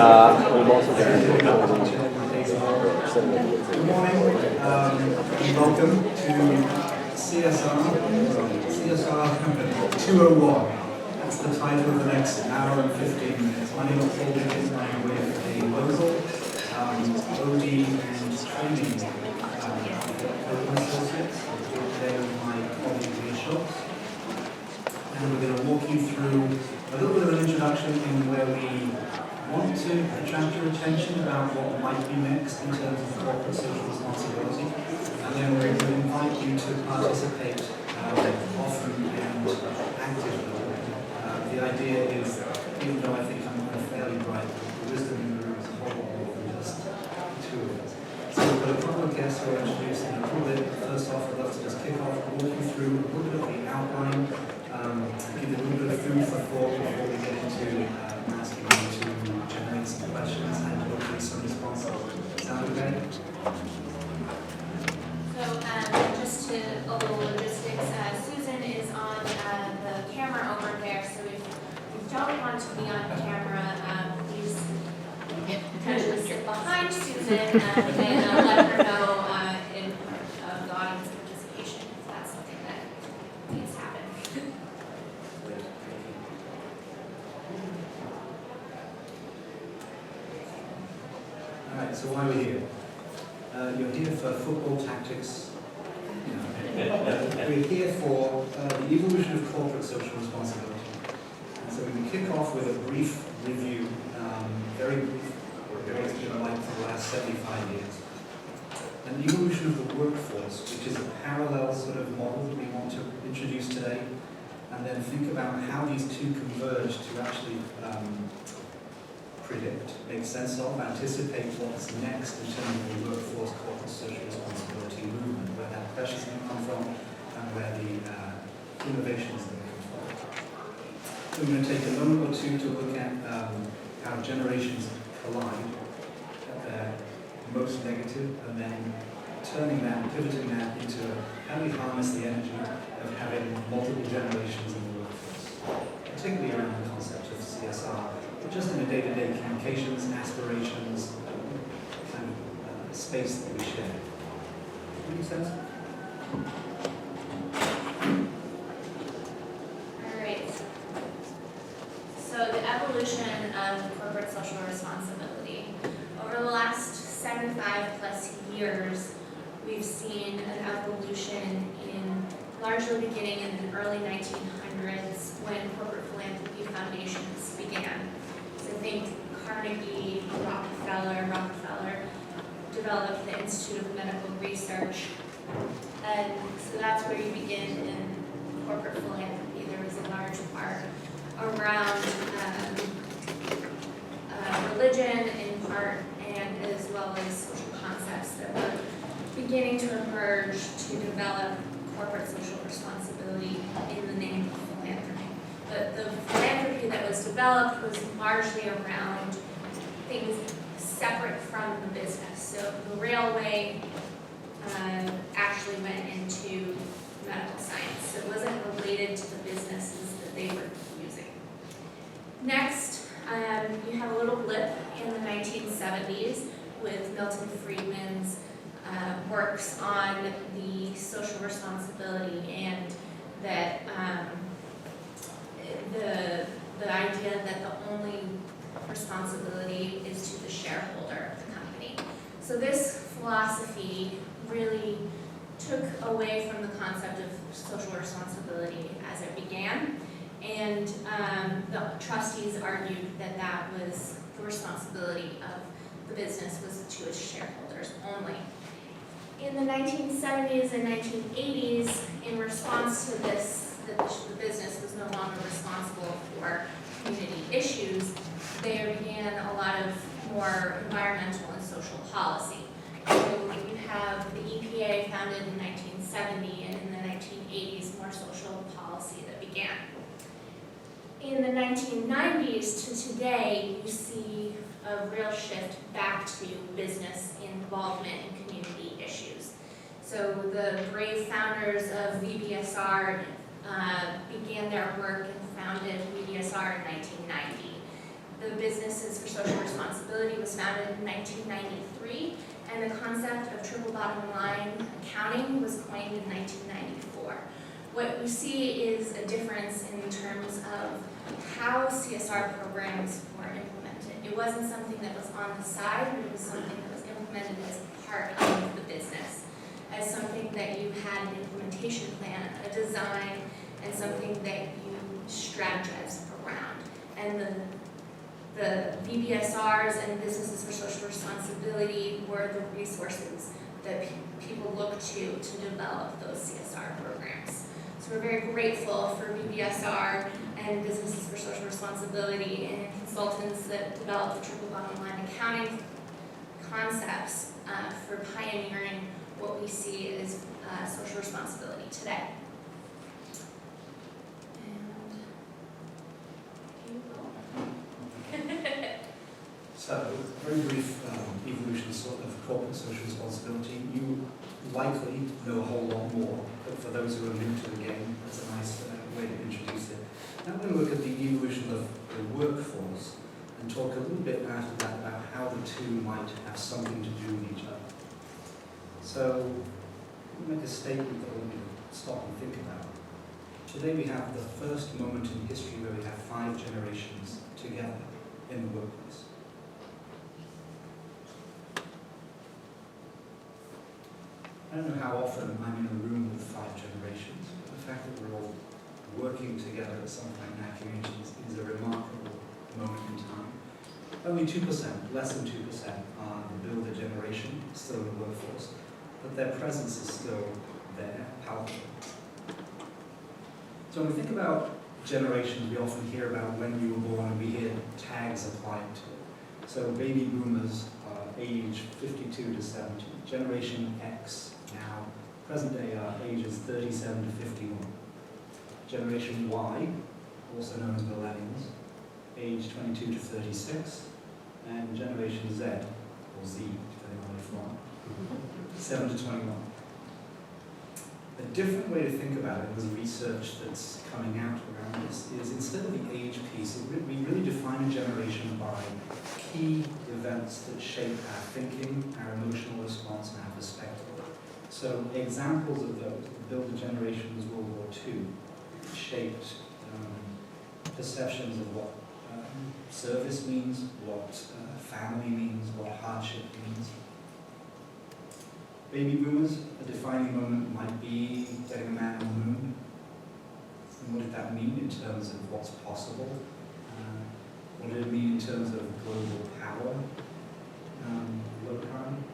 We've also got Good morning, and welcome to CSR 201. That's the title of the next hour and 15 minutes. My name is Paul Dickens, and I'm with a local OD and training associates. Today with my colleague Leah Schultz. And we're going to walk you through a little bit of an introduction in where we want to attract your attention about what might be next in terms of corporate social responsibility, and then we're going to invite you to participate often and actively. The idea is, even though I think I'm fairly bright, the wisdom in the room is a whole lot more than just two of us. So we've got a couple of guests who are introducing a little bit. First off, I'd love to just kick off, walk you through a little bit of the outline, give you a little bit of food for thought before we get into asking you to generate some questions and hopefully some responses. Sound okay? So just to a little logistics, Susan is on the camera over there, so if you don't want to be on camera, please potentially sit behind Susan and let her know in the audience participation if that's something that needs to happen. Alright, so why are we here? You're here for football tactics. We're here for the evolution of corporate social responsibility. And so we can kick off with a brief review, very brief, what it's been like for the last 75 years. And the evolution of the workforce, which is a parallel sort of model that we want to introduce today, and then think about how these two converge to actually predict, make sense of, anticipate what's next in terms of the workforce corporate social responsibility movement, where that pressure is going to come from and where the innovation is going to come from. So we're going to take a moment or two to look at how generations collide at their most negative, and then turning that, pivoting that into how we harness the energy of having multiple generations in the workforce, particularly around the concept of CSR. Just in the day-to-day communications, aspirations, kind of space that we share. Make sense? All right. So the evolution of corporate social responsibility. Over the last 75 plus years, we've seen an evolution in largely beginning in the early 1900s when corporate philanthropy foundations began. I think Carnegie, Rockefeller developed the Institute of Medical Research. And so that's where you begin in corporate philanthropy. There was a large part around religion in part, and as well as social concepts that were beginning to emerge to develop corporate social responsibility in the name of philanthropy. But the philanthropy that was developed was largely around things separate from the business. So the railway actually went into medical science. It wasn't related to the businesses that they were using. Next, you have a little blip in the 1970s with Milton Friedman's works on the social responsibility and that the idea that the only responsibility is to the shareholder of the company. So this philosophy really took away from the concept of social responsibility as it began, and the trustees argued that that was the responsibility of the business was to its shareholders only. In the 1970s and 1980s, in response to this, that the business was no longer responsible for community issues, there began a lot of more environmental and social policy. So you have the EPA founded in 1970, and in the 1980s, more social policy that began. In the 1990s to today, you see a real shift back to business involvement in community issues. So the brave founders of VBSR began their work and founded VBSR in 1990. The Businesses for Social Responsibility responsibility was founded in 1993, and the concept of triple bottom line accounting was coined in 1994. What we see is a difference in terms of how CSR programs were implemented. It wasn't something that was on the side, but it was something that was implemented as part of the business, as something that you had an implementation plan, a design, and something that you strategize around. And the VBSRs and businesses for social responsibility were the resources that people look to develop those CSR programs. So we're very grateful for VBSR and businesses for social responsibility and consultants that develop the triple bottom line accounting concepts for pioneering what we see as social responsibility today. So, very brief evolution sort of corporate social responsibility. You likely know a whole lot more, but for those who are new to the game, that's a nice way to introduce it. Now we're going to look at the evolution of the workforce and talk a little bit after that about how the two might have something to do with each other. So, we'll make a statement that we'll stop and think about. Today we have the first moment in history where we have 5 generations together in the workplace. I don't know how often I'm in a room with 5 generations, but the fact that we're all working together at some point in our communities is a remarkable moment in time. Only 2%, less than 2%, are the builder generation still in the workforce, but their presence is still there, palpable. So when we think about generations, we often hear about when you were born, and we hear tags applied to it. So baby boomers are age 52 to 70. Generation X now, present day, are ages 37 to 51. Generation Y, also known as Millennials, age 22 to 36. And Generation Z, or Z, depending on where you're from, 7 to 21. A different way to think about it with the research that's coming out around this is instead of the age piece, we really define a generation by key events that shape our thinking, our emotional response, and our perspective. So examples of those, the builder generation was World War II, shaped perceptions of what service means, what family means, what hardship means. Baby boomers, a defining moment might be getting a man on the moon. And what did that mean in terms of what's possible? What did it mean in terms of global power? Low crime?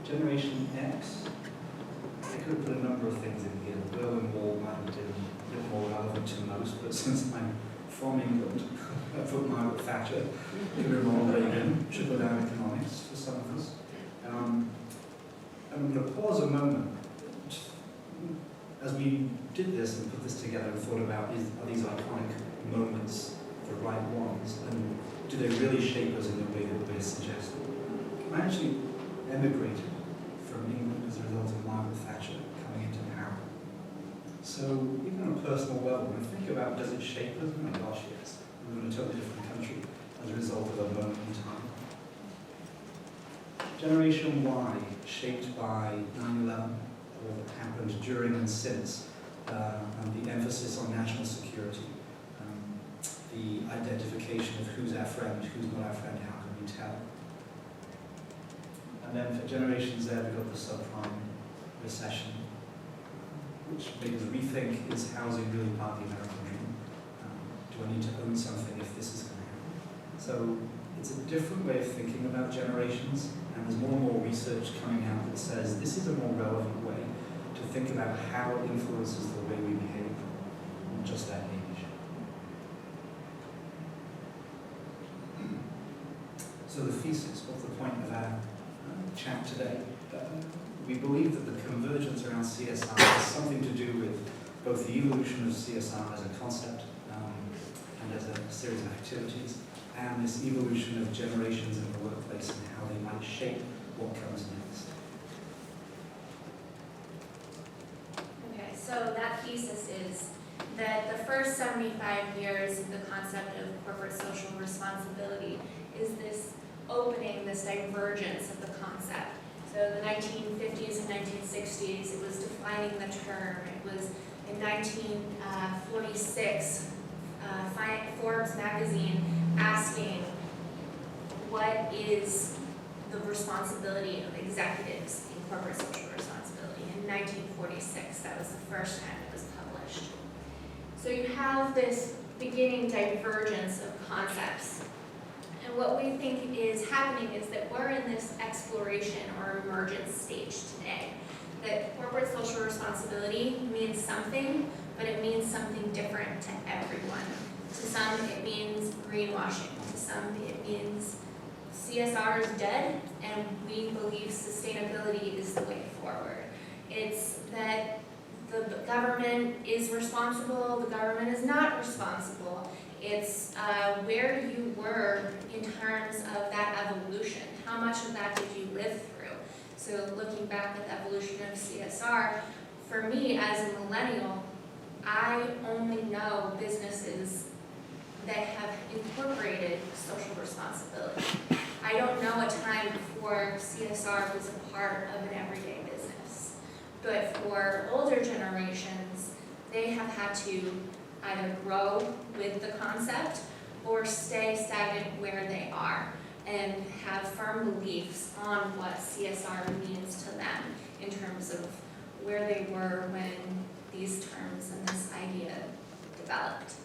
Generation X, I could have put a number of things in here. The Berlin Wall might have been a bit more relevant to most, but since I'm from England, I put Margaret Thatcher, Ronald Reagan, trickle-down economics for some of us. I'm going to pause a moment. As we did this and put this together and thought about, are these iconic moments the right ones, and do they really shape us in the way that we're suggesting? I actually emigrated from England as a result of Margaret Thatcher coming into power. So even on a personal level, when I think about does it shape us, oh my gosh, yes. We live in a totally different country as a result of a moment in time. Generation Y, shaped by 9/11, all that happened during and since, and the emphasis on national security, the identification of who's our friend, who's not our friend, how can we tell? And then for Generation Z, we've got the subprime recession, which made us rethink, is housing really part of the American dream? Do I need to own something if this is going to happen? So it's a different way of thinking about generations, and there's more and more research coming out that says this is a more relevant way to think about how it influences the way we behave, not just that age. So the thesis, what's the point of our chat today? We believe that the convergence around CSR has something to do with both the evolution of CSR as a concept and as a series of activities, and this evolution of generations in the workplace and how they might shape what comes next. Okay, so that thesis is that the first 75 years of the concept of corporate social responsibility is this this divergence of the concept. So the 1950s and 1960s, it was defining the term. It was in 1946, Forbes magazine asking, what is the responsibility of executives in corporate social responsibility? In 1946, that was the first time it was published. So you have this beginning divergence of concepts. And what we think is happening is that we're in this exploration or emergence stage today. That corporate social responsibility means something, but it means something different to everyone. To some, it means greenwashing. To some, it means CSR is dead, and we believe sustainability is the way forward. It's that the government is responsible, the government is not responsible. It's where you were in terms of that evolution. How much of that did you live through? So looking back at the evolution of CSR, for me as a millennial, I only know businesses that have incorporated social responsibility. I don't know a time before CSR was a part of an everyday business. But for older generations, they have had to either grow with the concept or stay stagnant where they are and have firm beliefs on what CSR means to them in terms of where they were when these terms and this idea developed.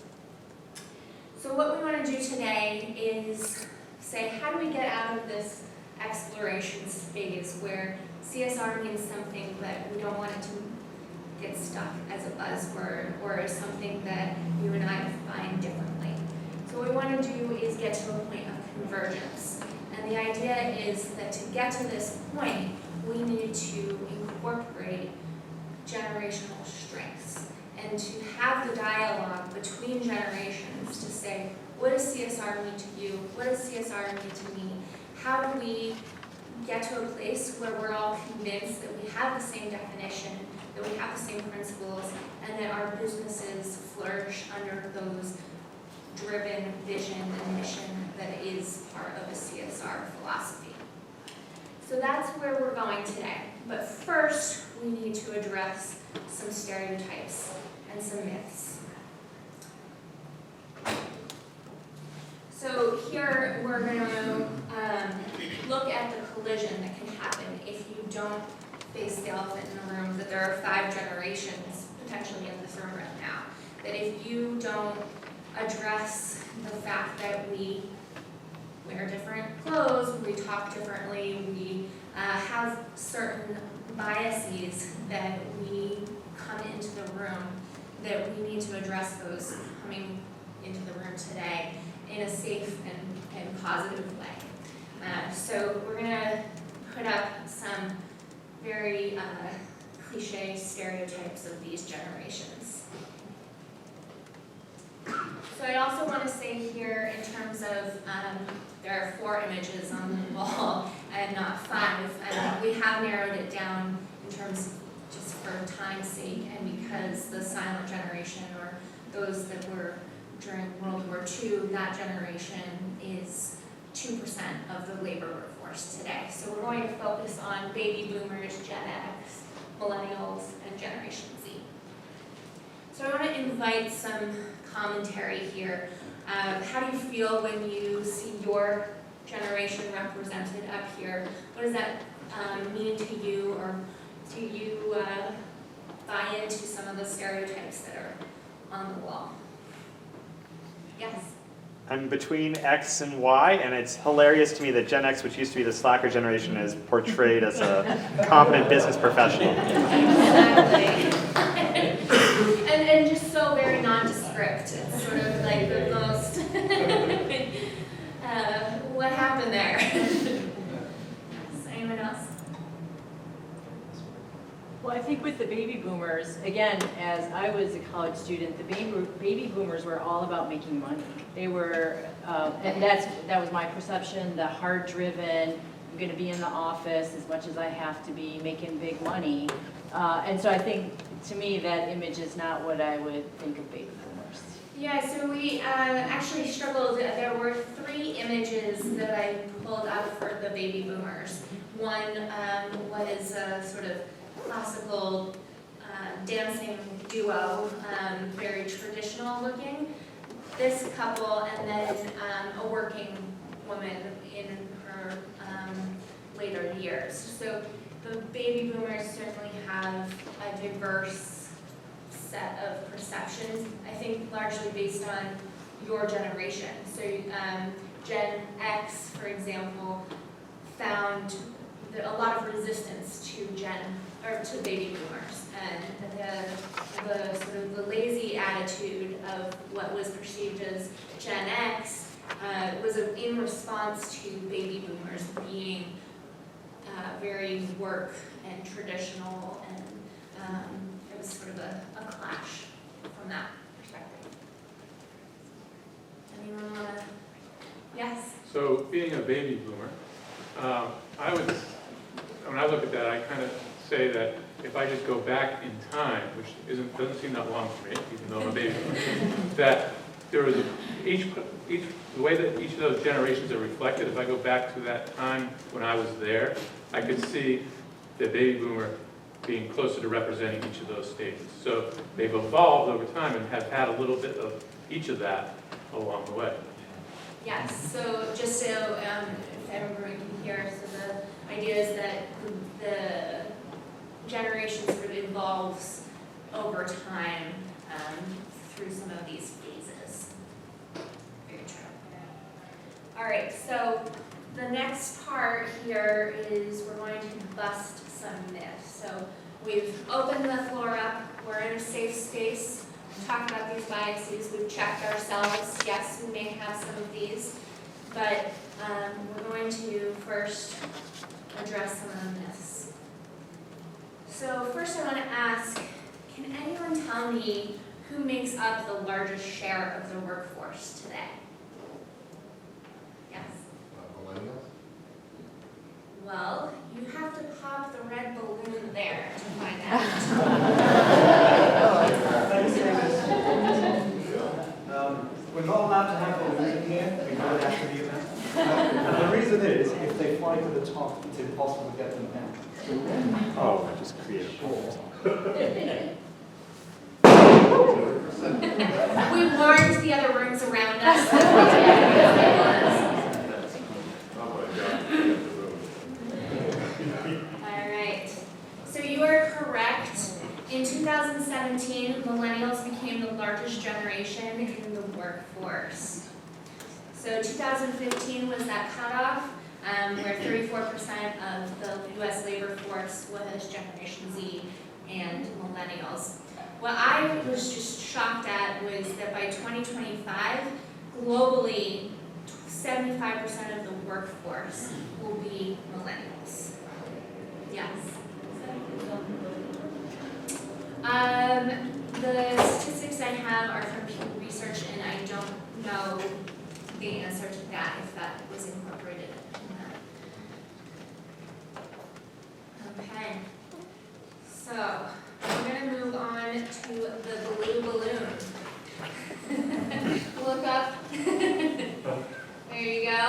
So what we want to do today is say, how do we get out of this exploration phase where CSR means something, but we don't want it to get stuck as a buzzword or as something that you and I find differently. So what we want to do is get to a point of convergence. And the idea is that to get to this point, we need to incorporate generational strengths and to have the dialogue between generations to say, what does CSR mean to you? What does CSR mean to me? How do we get to a place where we're all convinced that we have the same definition, that we have the same principles, and that our businesses flourish under those driven vision and mission that is part of a CSR philosophy. So that's where we're going today. But first, we need to address some stereotypes and some myths. So here we're going to look at the collision that can happen if you don't face the elephant in the room, that there are 5 generations potentially in this room right now. That if you don't address the fact that we wear different clothes, we talk differently, we have certain biases that we come into the room, that we need to address those coming into the room today in a safe and positive way. So we're going to put up some very cliche stereotypes of these generations. So I also want to say here in terms of, there are 4 images on the wall and not 5, and we have narrowed it down in terms of just for time's sake and because the silent generation or those that were during World War II, that generation is 2% of the labor workforce today. So we're going to focus on baby boomers, Gen X, millennials, and Generation Z. So I want to invite some commentary here. How do you feel when you see your generation represented up here? What does that mean to you, or do you buy into some of the stereotypes that are on the wall? Yes? I'm between X and Y, and it's hilarious to me that Gen X, which used to be the slacker generation, is portrayed as a competent business professional. Exactly. and just so very nondescript. It's sort of like the most, what happened there? Anyone else? Well, I think with the baby boomers, again, as I was a college student, the baby boomers were all about making money. They were, and that was my perception, the hard-driven, I'm going to be in the office as much as I have to be, making big money. And so I think, to me, that image is not what I would think of baby boomers. Yeah, so we actually struggled. There were 3 images that I pulled out for the baby boomers. One was a sort of classical dancing duo, very traditional looking. This couple, and then a working woman in her later years. So the baby boomers certainly have a diverse set of perceptions, I think largely based on your generation. So Gen X, for example, found a lot of resistance to to baby boomers, and the sort of the lazy attitude of what was perceived as Gen X was in response to baby boomers being very work and traditional, and it was sort of a clash from that perspective. Anyone want to? Yes? So being a baby boomer, when I look at that, I kind of say that if I just go back in time, which doesn't seem that long for me, even though I'm a baby boomer, that there was the way that each of those generations are reflected. If I go back to that time when I was there, I could see the baby boomer being closer to representing each of those stages. So they've evolved over time and have had a little bit of each of that along the way. Yes, so just so if everyone can hear, so the idea is that the generation sort of evolves over time through some of these phases. Very true. All right, so the next part here is we're going to bust some myths. So we've opened the floor up, we're in a safe space. Talk about these biases, we've checked ourselves. Yes, we may have some of these, but we're going to first address some of the myths. So first I want to ask, can anyone tell me who makes up the largest share of the workforce today? Yes? Millennials? Well, you have to pop the red balloon there to find out. We're not allowed to have balloons in here, we know that to be there. And the reason is, if they fly to the top, it's impossible to get them down. Oh, I just created a problem. We warned the other rooms around us. All right. So you are correct. In 2017, millennials became the largest generation in the workforce. So 2015 was that cutoff, where 34% of the U.S. labor force was Generation Z and millennials. What I was just shocked at was that by 2025, globally, 75% of the workforce will be millennials. Yes? The statistics I have are from Pew Research, and I don't know the answer to that, if that was incorporated in that. Okay. So, I'm going to move on to the blue balloon. Look up. There you go.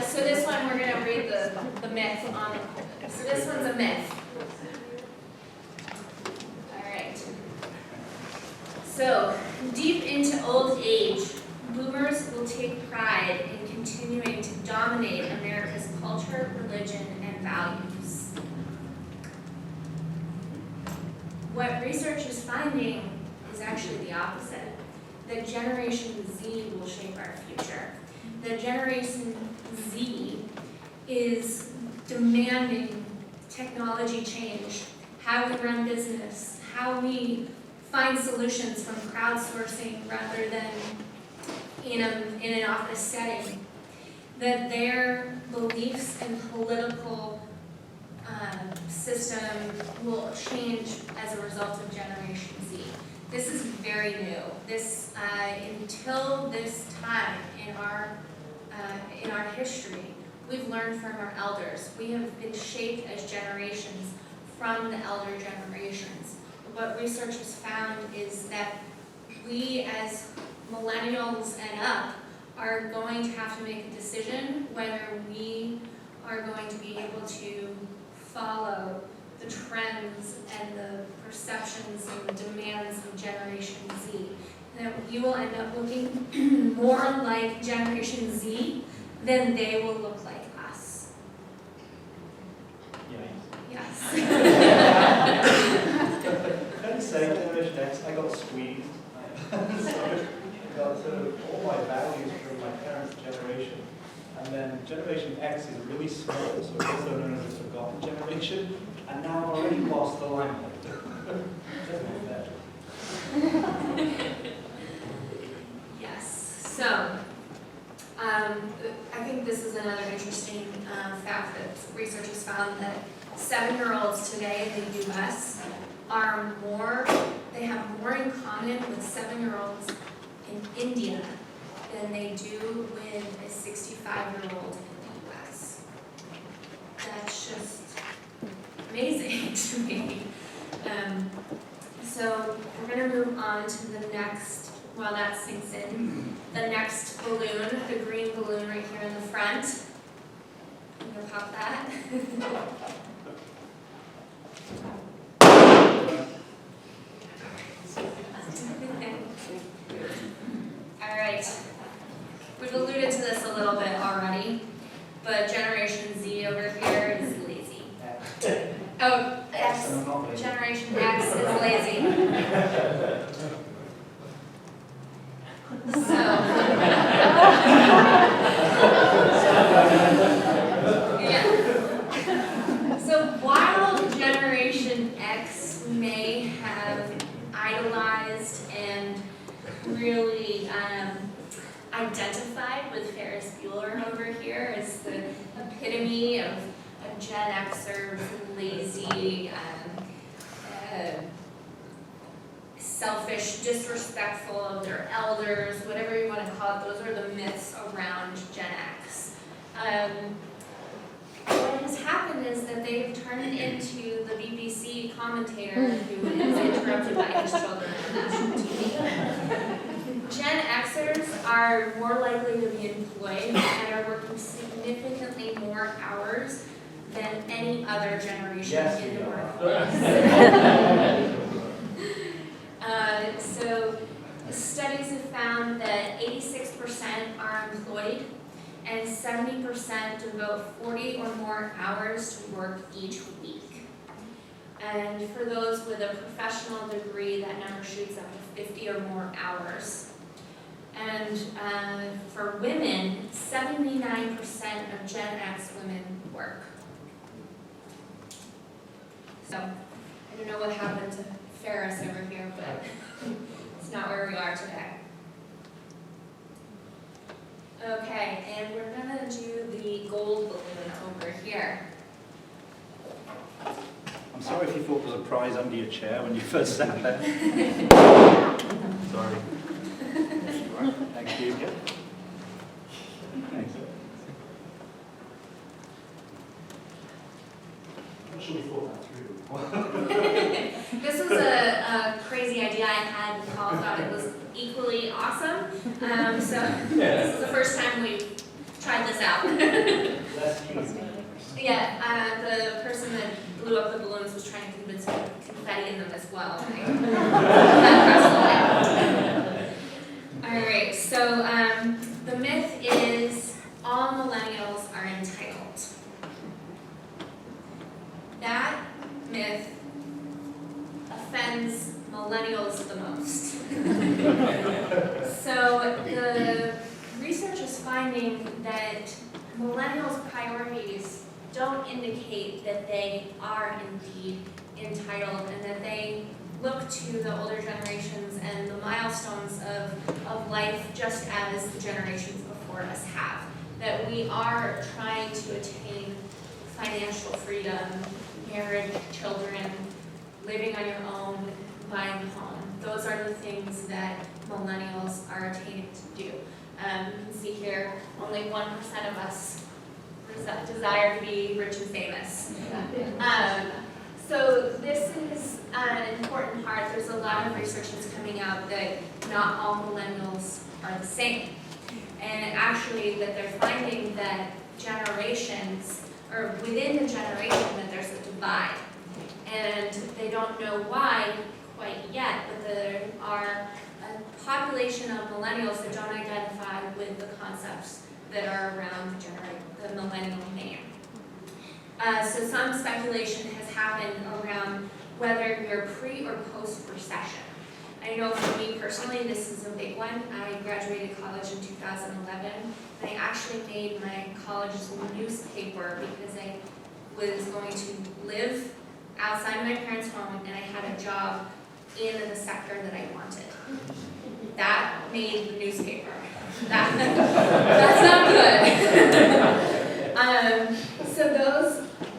So this one, we're going to read the myth on. So this one's a myth. All right. So, deep into old age, boomers will take pride in continuing to dominate America's culture, religion, and values. What research is finding is actually the opposite. That Generation Z will shape our future. That Generation Z is demanding technology change, how we run business, how we find solutions from crowdsourcing rather than in an office setting. That their beliefs and political system will change as a result of Generation Z. This is very new. This, until this time in our history, we've learned from our elders. We have been shaped as generations from the elder generations. What research has found is that we as millennials and up are going to have to make a decision whether we are going to be able to follow the trends and the perceptions and the demands of Generation Z. And that we will end up looking more like Generation Z than they will look like us. Yes. Can I say, Generation X, I got squeezed. So I got sort of all my values from my parents' generation. And then Generation X is really small, so it's also known as the forgotten generation. And now I've already lost the limelight. Yes. So, I think this is another interesting fact that research has found that 7-year-olds today in the U.S. they have more in common with 7-year-olds in India than they do with a 65-year-old in the U.S. That's just amazing to me. So we're going to move on to the next, while that sinks in, the next balloon, the green balloon right here in the front. I'm going to pop that. All right. We've alluded to this a little bit already, but Generation Z over here is lazy. Oh, X. Generation X is lazy. So, yeah. So while Generation X may have idolized and really identified with Ferris Bueller over here as the epitome of a Gen Xer, lazy, selfish, disrespectful of their elders, whatever you want to call it. Those are the myths around Gen X. What has happened is that they've turned into the BBC commentator who is interrupted by his children on national TV. Gen Xers are more likely to be employed and are working significantly more hours than any other generation in the workforce. So studies have found that 86% are employed and 70% devote 40 or more hours to work each week. And for those with a professional degree, that number shoots up to 50 or more hours. And for women, 79% of Gen X women work. So I don't know what happened to Ferris over here, but it's not where we are today. Okay, and we're gonna do the gold balloon over here. I'm sorry if you thought there was a prize under your chair when you first sat there. Sorry. Thank you. Thanks. I'm not sure we thought that through. This was a crazy idea I had, and Paul thought it was equally awesome. This is the first time we've tried this out. Yeah, the person that blew up the balloons was trying to convince me to put confetti in them as well. Alright, so the myth is all millennials are entitled. That myth offends millennials the most. So the research is finding that millennials' priorities don't indicate that they are indeed entitled and that they look to the older generations and the milestones of life just as the generations before us have. That we are trying to attain financial freedom, marriage, children, living on your own, buying a home. those are the things that millennials are attaining to do. You can see here, only 1% of us desire to be rich and famous. So this is an important part. There's a lot of research that's coming out that not all millennials are the same. And actually that they're finding that generations, or within the generation, that there's a divide. And they don't know why quite yet, but there are a population of millennials that don't identify with the concepts that are around the millennial name. So some speculation has happened around whether you're pre or post recession. I know for me personally, this is a big one. I graduated college in 2011, and I actually made my college's newspaper because I was going to live outside my parents' home, and I had a job in the sector that I wanted. That made the newspaper. That's not good. So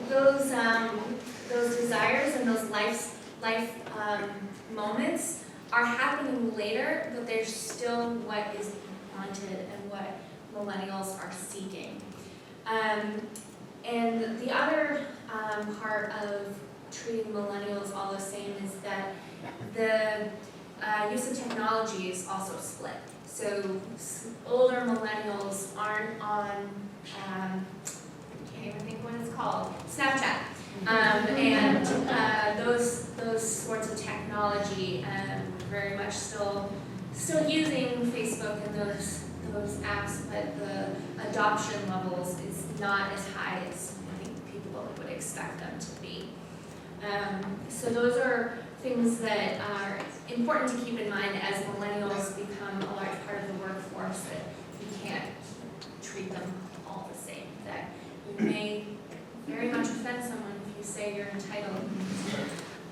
those desires and those life moments are happening later, but they're still what is wanted and what millennials are seeking. And the other part of treating millennials all the same is that the use of technology is also split. So older millennials aren't on, I can't even think what it's called, Snapchat. And those sorts of technology, very much still using Facebook and those apps, but the adoption levels is not as high as I think people would expect them to be. So those are things that are important to keep in mind as millennials become a large part of the workforce, that you can't treat them all the same, that you may very much offend someone if you say you're entitled.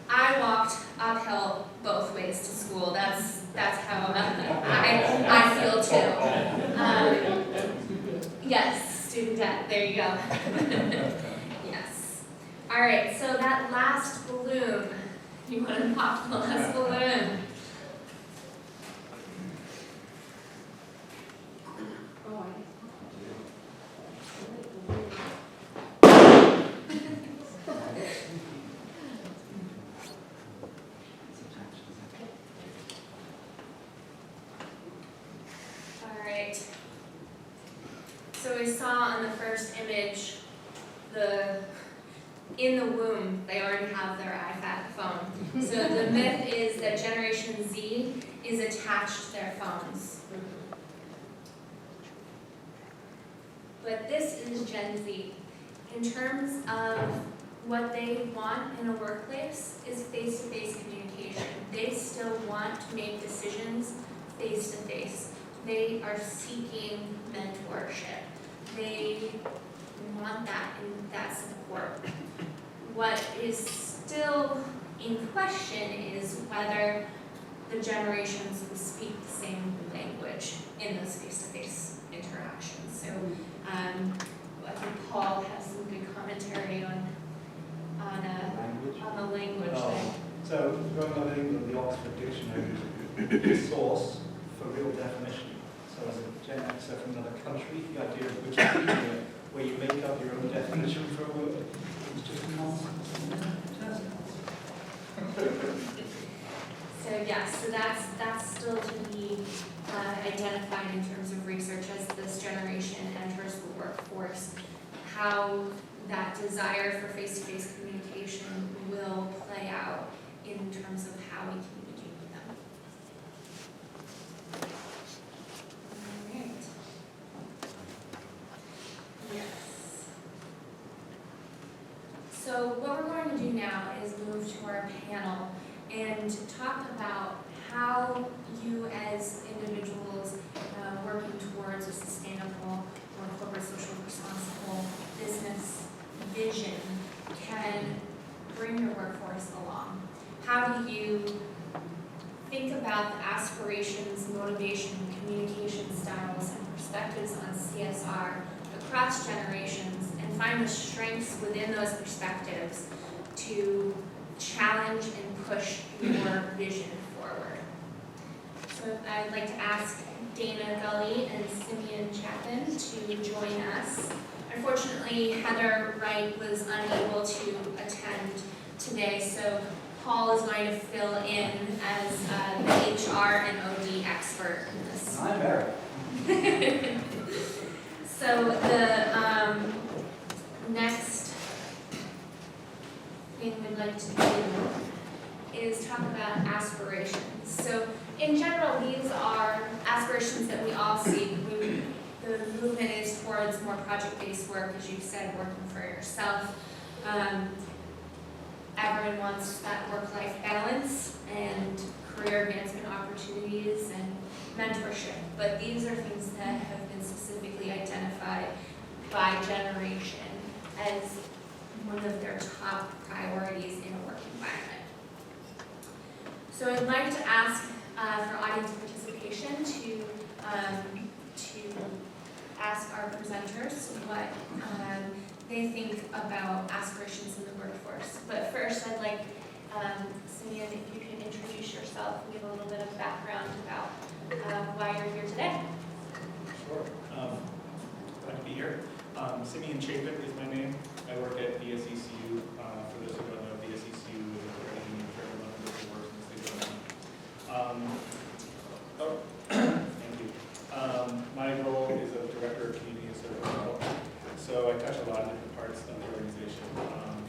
I walked uphill both ways to school. That's how I feel too. Yes, student debt. There you go. Yes. All right. So that last balloon. You want to pop the last balloon? So we saw on the first image, in the womb, they already have their iPad phone. So the myth is that Generation Z is attached to their phones. But this is Gen Z. In terms of what they want in a workplace is face-to-face communication. They still want to make decisions face-to-face. They are seeking mentorship. They want that and that support. What is still in question is whether the generations will speak the same language in those face-to-face interactions. So I think Paul has some good commentary on the language thing. So growing up in England, the Oxford Dictionary is the source for real definition. So as a Gen Xer from another country, the idea of Wikipedia, where you make up your own definition for a word, is just nonsense. So yes, so that's still to be identified in terms of research as this generation enters the workforce, how that desire for face-to-face communication will play out in terms of how we communicate with them. All right. Yes. So what we're going to do now is move to our panel and talk about how you as individuals working towards a sustainable or corporate social responsible business vision can bring your workforce along. How do you think about the aspirations, motivation, communication styles, and perspectives on CSR across generations and find the strengths within those perspectives to challenge and push your vision forward? So I'd like to ask Dana Gully and Simeon Chapman to join us. Unfortunately, Heather Wright was unable to attend today, so Paul is going to fill in as the HR and OD expert in this. I'm Eric. So the next thing we'd like to do is talk about aspirations. So in general, these are aspirations that we all seek. The movement is towards more project-based work, as you said, working for yourself. Everyone wants that work-life balance and career advancement opportunities and mentorship. But these are things that have been specifically identified by generation as one of their top priorities in a work environment. So I'd like to ask for audience participation to ask our presenters what they think about aspirations in the workforce. But first, I'd like, Simeon, if you can introduce yourself and give a little bit of background about why you're here today. Sure. Glad to be here. Simeon Chapin is my name. I work at VSECU. For those who don't know, VSECU is a credit union for everyone who lives and works in the state of Vermont. Thank you. My role is a director of community and social development. So I touch a lot of different parts of the organization,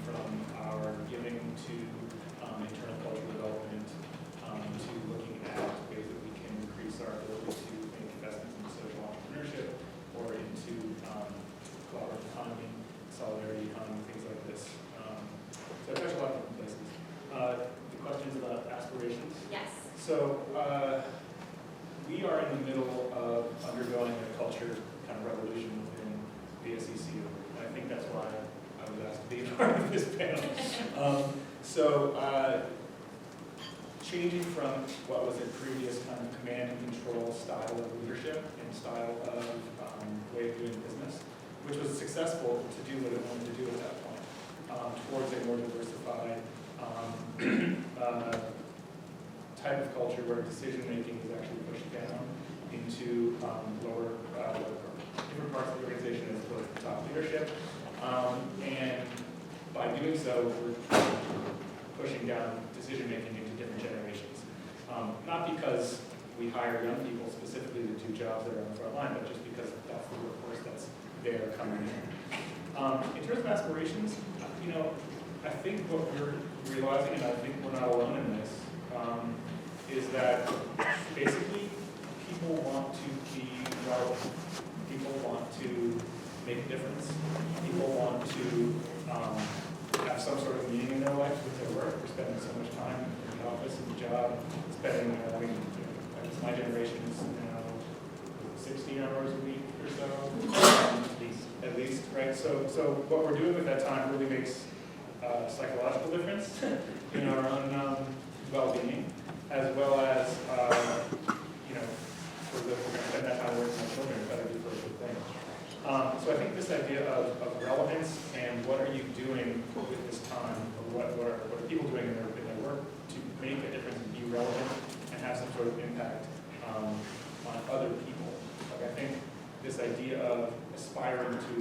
from our giving to internal cultural development, to looking at ways that we can increase our ability to make investments into social entrepreneurship or into collaborative economy, solidarity economy, things like this. So I touch a lot of different places. The questions about aspirations. Yes. So we are in the middle of undergoing a culture kind of revolution within VSECU. And I think that's why I was asked to be part of this panel. Changing from what was a previous kind of command and control style of leadership and style of way of doing business, which was successful to do what it wanted to do at that point, towards a more diversified type of culture where decision-making is actually pushed down into lower, different parts of the organization as opposed to top leadership. And by doing so, we're pushing down decision-making into different generations. Not because we hire young people specifically to do jobs that are on the front line, but just because that's the workforce that's there coming in. In terms of aspirations, I think what we're realizing, and I think we're not alone in this, is that basically people want to be relevant. People want to make a difference. People want to have some sort of meaning in their life with their work. We're spending so much time in the office and the job, spending, my generation is now 16 hours a week or so, at least, right? So what we're doing with that time really makes a psychological difference in our own well-being, as well as, we're going to spend that time working with children, better do for a good thing. So I think this idea of relevance and what are you doing with this time, or what are people doing in their work to make a difference and be relevant and have some sort of impact on other people. Like I think this idea of aspiring to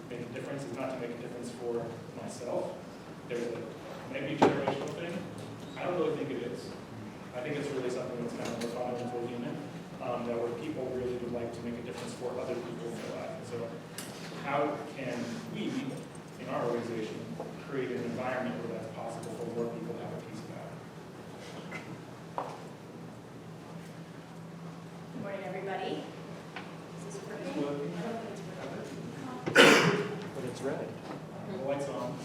make a difference is not to make a difference for myself. There's maybe a generational thing. I don't really think it is. I think it's really something that's kind of more fundamental human, that where people really would like to make a difference for other people in their life. And so how can we, in our organization, create an environment where that's possible for more people to have a piece of that? Good morning, everybody. Is this working? But it's red. The lights on.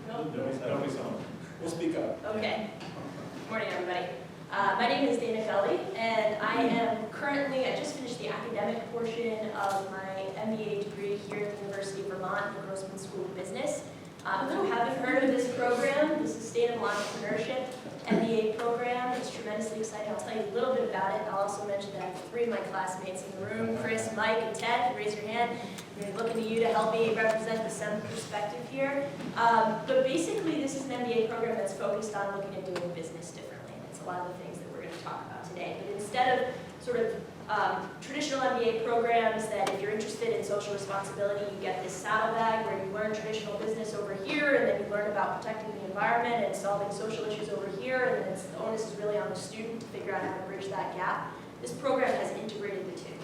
Nobody's on. We'll speak up. Okay. Good morning, everybody. My name is Dana Gully, and I am currently, I just finished the academic portion of my MBA degree here at the University of Vermont, the Grossman School of Business. If you haven't heard of this program, this is Sustainable Entrepreneurship MBA program. It's tremendously exciting. I'll tell you a little bit about it. I'll also mention that I have 3 of my classmates in the room, Chris, Mike, and Ted. Raise your hand. I'm looking to you to help me represent the STEM perspective here. But basically, this is an MBA program that's focused on looking at doing business differently. And it's a lot of the things that we're going to talk about today. But instead of sort of traditional MBA programs that if you're interested in social responsibility, you get this saddlebag where you learn traditional business over here, and then you learn about protecting the environment and solving social issues over here, and then the onus is really on the student to figure out how to bridge that gap. This program has integrated the two.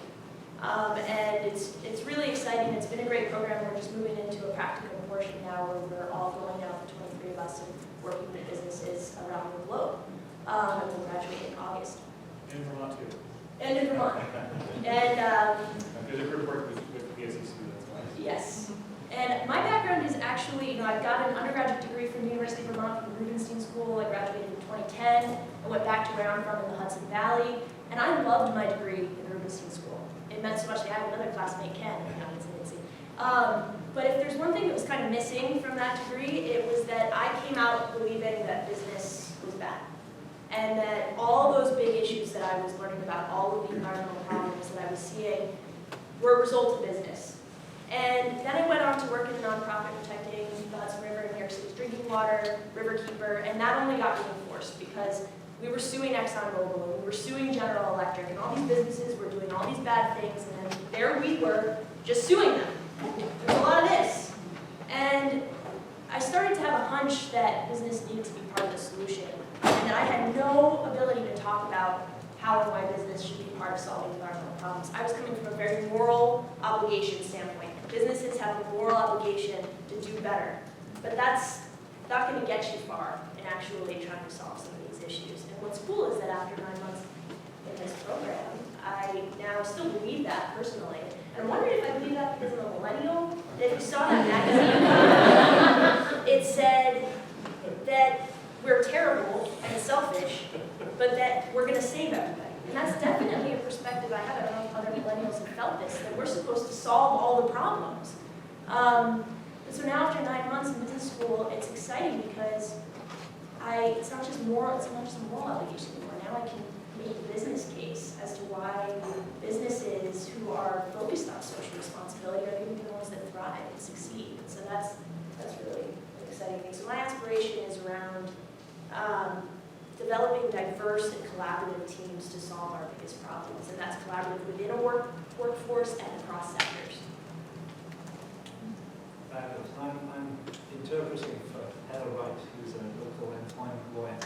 And it's really exciting. It's been a great program. We're just moving into a practical portion now where we're all going out, the 23 of us, and working with businesses around the globe. And we'll graduate in August. In Vermont too. And in Vermont. And There's a group working with VBSR students. yes. And my background is actually, I've got an undergraduate degree from the University of Vermont from the Rubenstein School. I graduated in 2010. I went back to where I'm from in the Hudson Valley. And I loved my degree in the Rubenstein School. It meant so much that I had another classmate, Ken, but if there's one thing that was kind of missing from that degree, it was that I came out believing that business was bad. And that all those big issues that I was learning about, all of the environmental problems that I was seeing, were a result of business. And then I went on to work in a nonprofit protecting the Hudson River and New York City's drinking water, Riverkeeper, and that only got reinforced because we were suing ExxonMobil, and we were suing General Electric, and all these businesses were doing all these bad things, and then there we were, just suing them. There's a lot of this. And I started to have a hunch that business needed to be part of the solution, and that I had no ability to talk about how and why business should be part of solving environmental problems. I was coming from a very moral obligation standpoint. Businesses have a moral obligation to do better, but that's not going to get you far in actually trying to solve some of these issues. And what's cool is that after 9 months in this program, I now still believe that personally. And I'm wondering if I believe that because I'm a millennial. That if you saw that magazine, it said that we're terrible and selfish, but that we're going to save everybody. And that's definitely a perspective I have. I don't know if other millennials have felt this, that we're supposed to solve all the problems. And so now after 9 months in business school, it's exciting because it's not just a moral obligation anymore. Now I can make a business case as to why businesses who are focused on social responsibility are going to be the ones that thrive and succeed. So that's really an exciting thing. So my aspiration is around developing diverse and collaborative teams to solve our biggest problems, and that's collaborative within a workforce and across sectors. Fabulous. I'm interpreting for Heather Wright, who's a local employment lawyer,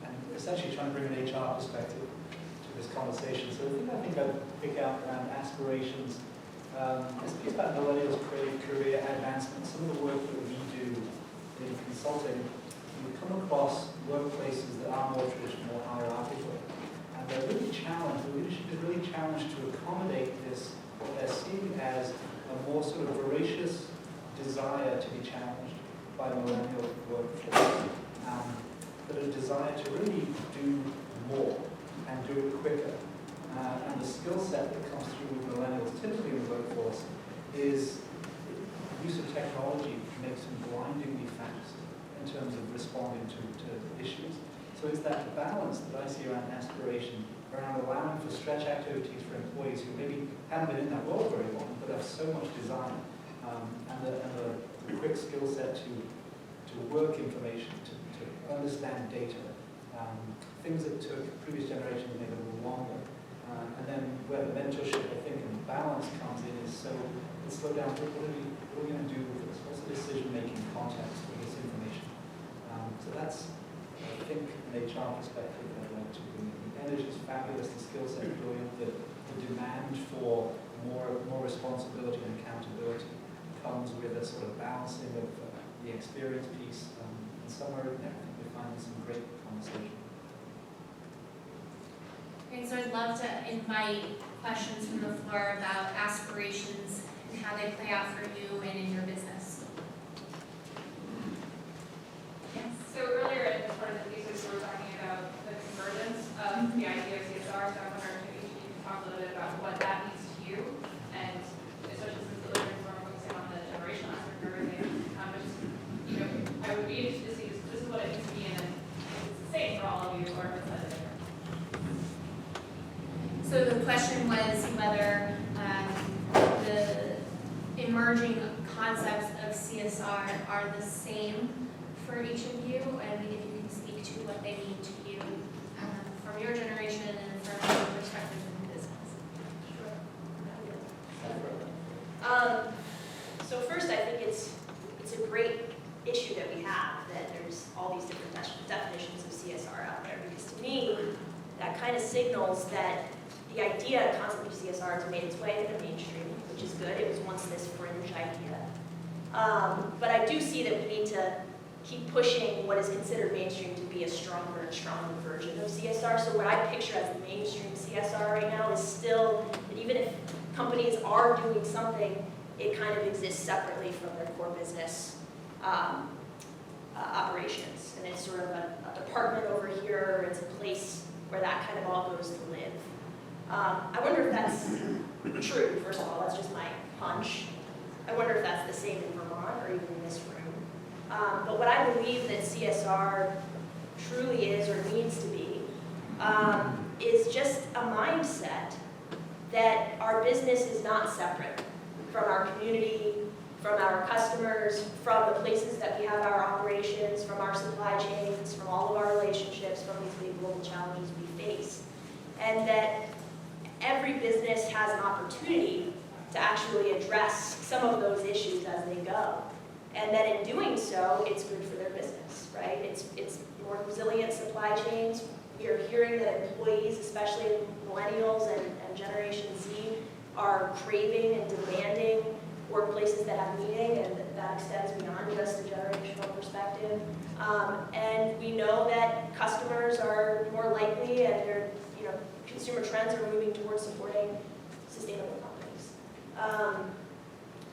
and essentially trying to bring an HR perspective to this conversation. So the thing I think I'd pick out around aspirations, this piece about millennials creating career advancement. Some of the work that we do in consulting, we come across workplaces that are more traditional, more hierarchical, and they're really challenged. The leadership is really challenged to accommodate this, what they're seeing as a more sort of voracious desire to be challenged by the millennial workforce, but a desire to really do more and do it quicker. And the skill set that comes through with millennials, typically in the workforce, is the use of technology makes them blindingly fast in terms of responding to issues. So it's that balance that I see around aspiration, around allowing for stretch activities for employees who maybe haven't been in that role very long, but have so much desire. And the quick skill set to work information, to understand data, things that took previous generations maybe a little longer. And then where the mentorship, I think, and balance comes in is so let's slow down. What are we going to do with this? What's the decision-making context of this information? So that's, I think, an HR perspective that I'd like to bring in. The energy is fabulous, the skill set is brilliant, the demand for more responsibility and accountability comes with a sort of balancing of the experience piece, and somewhere in there I think we're finding some great conversation. Okay, so I'd love to invite questions from the floor about aspirations and how they play out for you and in your business. Yes. So earlier as part of the thesis, we were talking about the convergence of the idea of CSR, so I wonder if maybe you can talk a little bit about what that means to you, and especially since the living room are focusing on the generational aspect of everything. I would be interested to see this is what it means to me, and then if it's the same for all of you, or if it's different. So the question was whether the emerging concepts of CSR are the same for each of you, and if you can speak to what they mean to you from your generation and from your perspective in business. So first, I think it's a great issue that we have, that there's all these different definitions of CSR out there, because to me, that kind of signals that the idea, concept of CSR, has made its way into the mainstream, which is good. It was once this fringe idea. But I do see that we need to keep pushing what is considered mainstream to be a stronger and stronger version of CSR. So what I picture as the mainstream CSR right now is still that even if companies are doing something, it kind of exists separately from their core business operations. And it's sort of a department over here, it's a place where that kind of all goes to live. I wonder if that's true, first of all, that's just my hunch. I wonder if that's the same in Vermont or even in this room. But what I believe that CSR truly is or needs to be is just a mindset that our business is not separate from our community, from our customers, from the places that we have our operations, from our supply chains, from all of our relationships, from these big global challenges we face. And that every business has an opportunity to actually address some of those issues as they go. And that in doing so, it's good for their business, right? It's more resilient supply chains. We are hearing that employees, especially millennials and Generation Z, are craving and demanding workplaces that have meaning, and that extends beyond just a generational perspective. And we know that customers are more likely, and their consumer trends are moving towards supporting sustainable companies.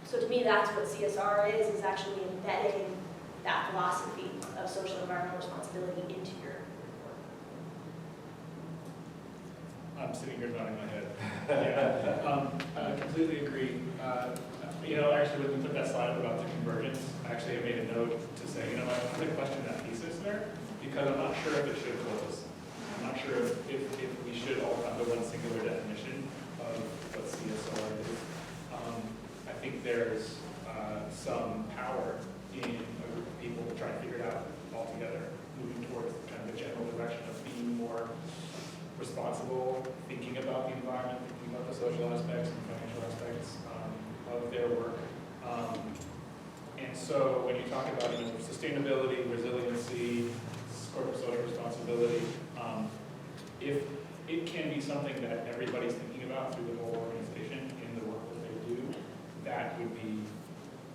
So to me, that's what CSR is actually embedding that philosophy of social and environmental responsibility into your work. I'm sitting here nodding my head. Yeah, I completely agree. Actually, when we put that slide up about the convergence, actually I made a note to say, I'm going to question that thesis there, because I'm not sure if it should close. I'm not sure if we should all come to one singular definition of what CSR is. I think there's some power in a group of people to try to figure it out all together, moving towards kind of the general direction of being more responsible, thinking about the environment, thinking about the social aspects and financial aspects of their work. And so when you talk about sustainability, resiliency, corporate social responsibility, if it can be something that everybody's thinking about through the whole organization in the work that they do, that would be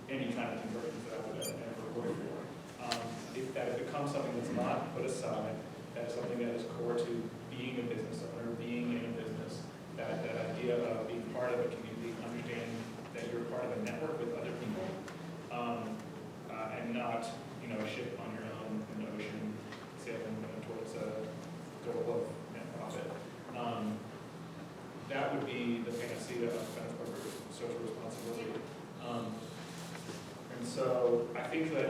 any kind of convergence that I would ever work for. If that becomes something that's not put aside, that is something that is core to being a business owner, being in a business, that idea of being part of a community, understanding that you're part of a network with other people, and not a ship on your own in the ocean sailing towards a goal of net profit. That would be the panacea of kind of corporate social responsibility. And so I think that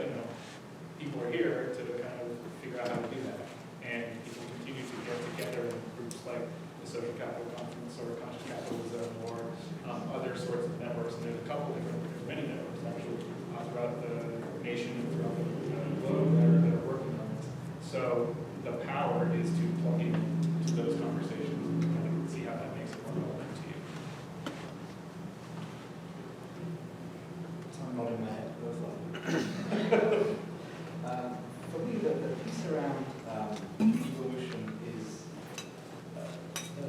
people are here to kind of figure out how to do that, and people continue to get together in groups like the Social Capital Conference or Conscious Capitalism or other sorts of networks. And there's many networks actually throughout the nation and throughout the globe that are working on it. So the power is to plug into those conversations and kind of see how that makes it more relevant to you. I'm nodding my head. For me, the piece around evolution is the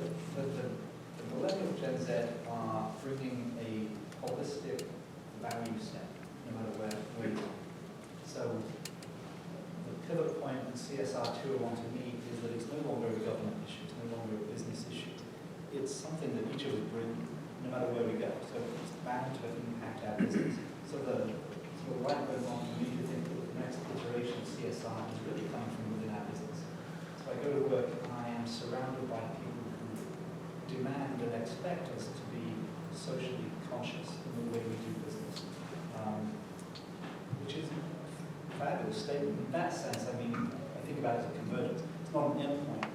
millennial Gen Z are bringing a holistic value set, no matter where we are. So the pivot point in CSR 201 to me is that it's no longer a government issue, it's no longer a business issue. It's something that each of us bring, no matter where we go. So it's bound to impact our business. So the right way on for me to think that the next iteration of CSR is really coming from within our business. So I go to work and I am surrounded by people who demand and expect us to be socially conscious in the way we do business, which is a fabulous statement. In that sense, I think about it as a convergence. It's not an endpoint,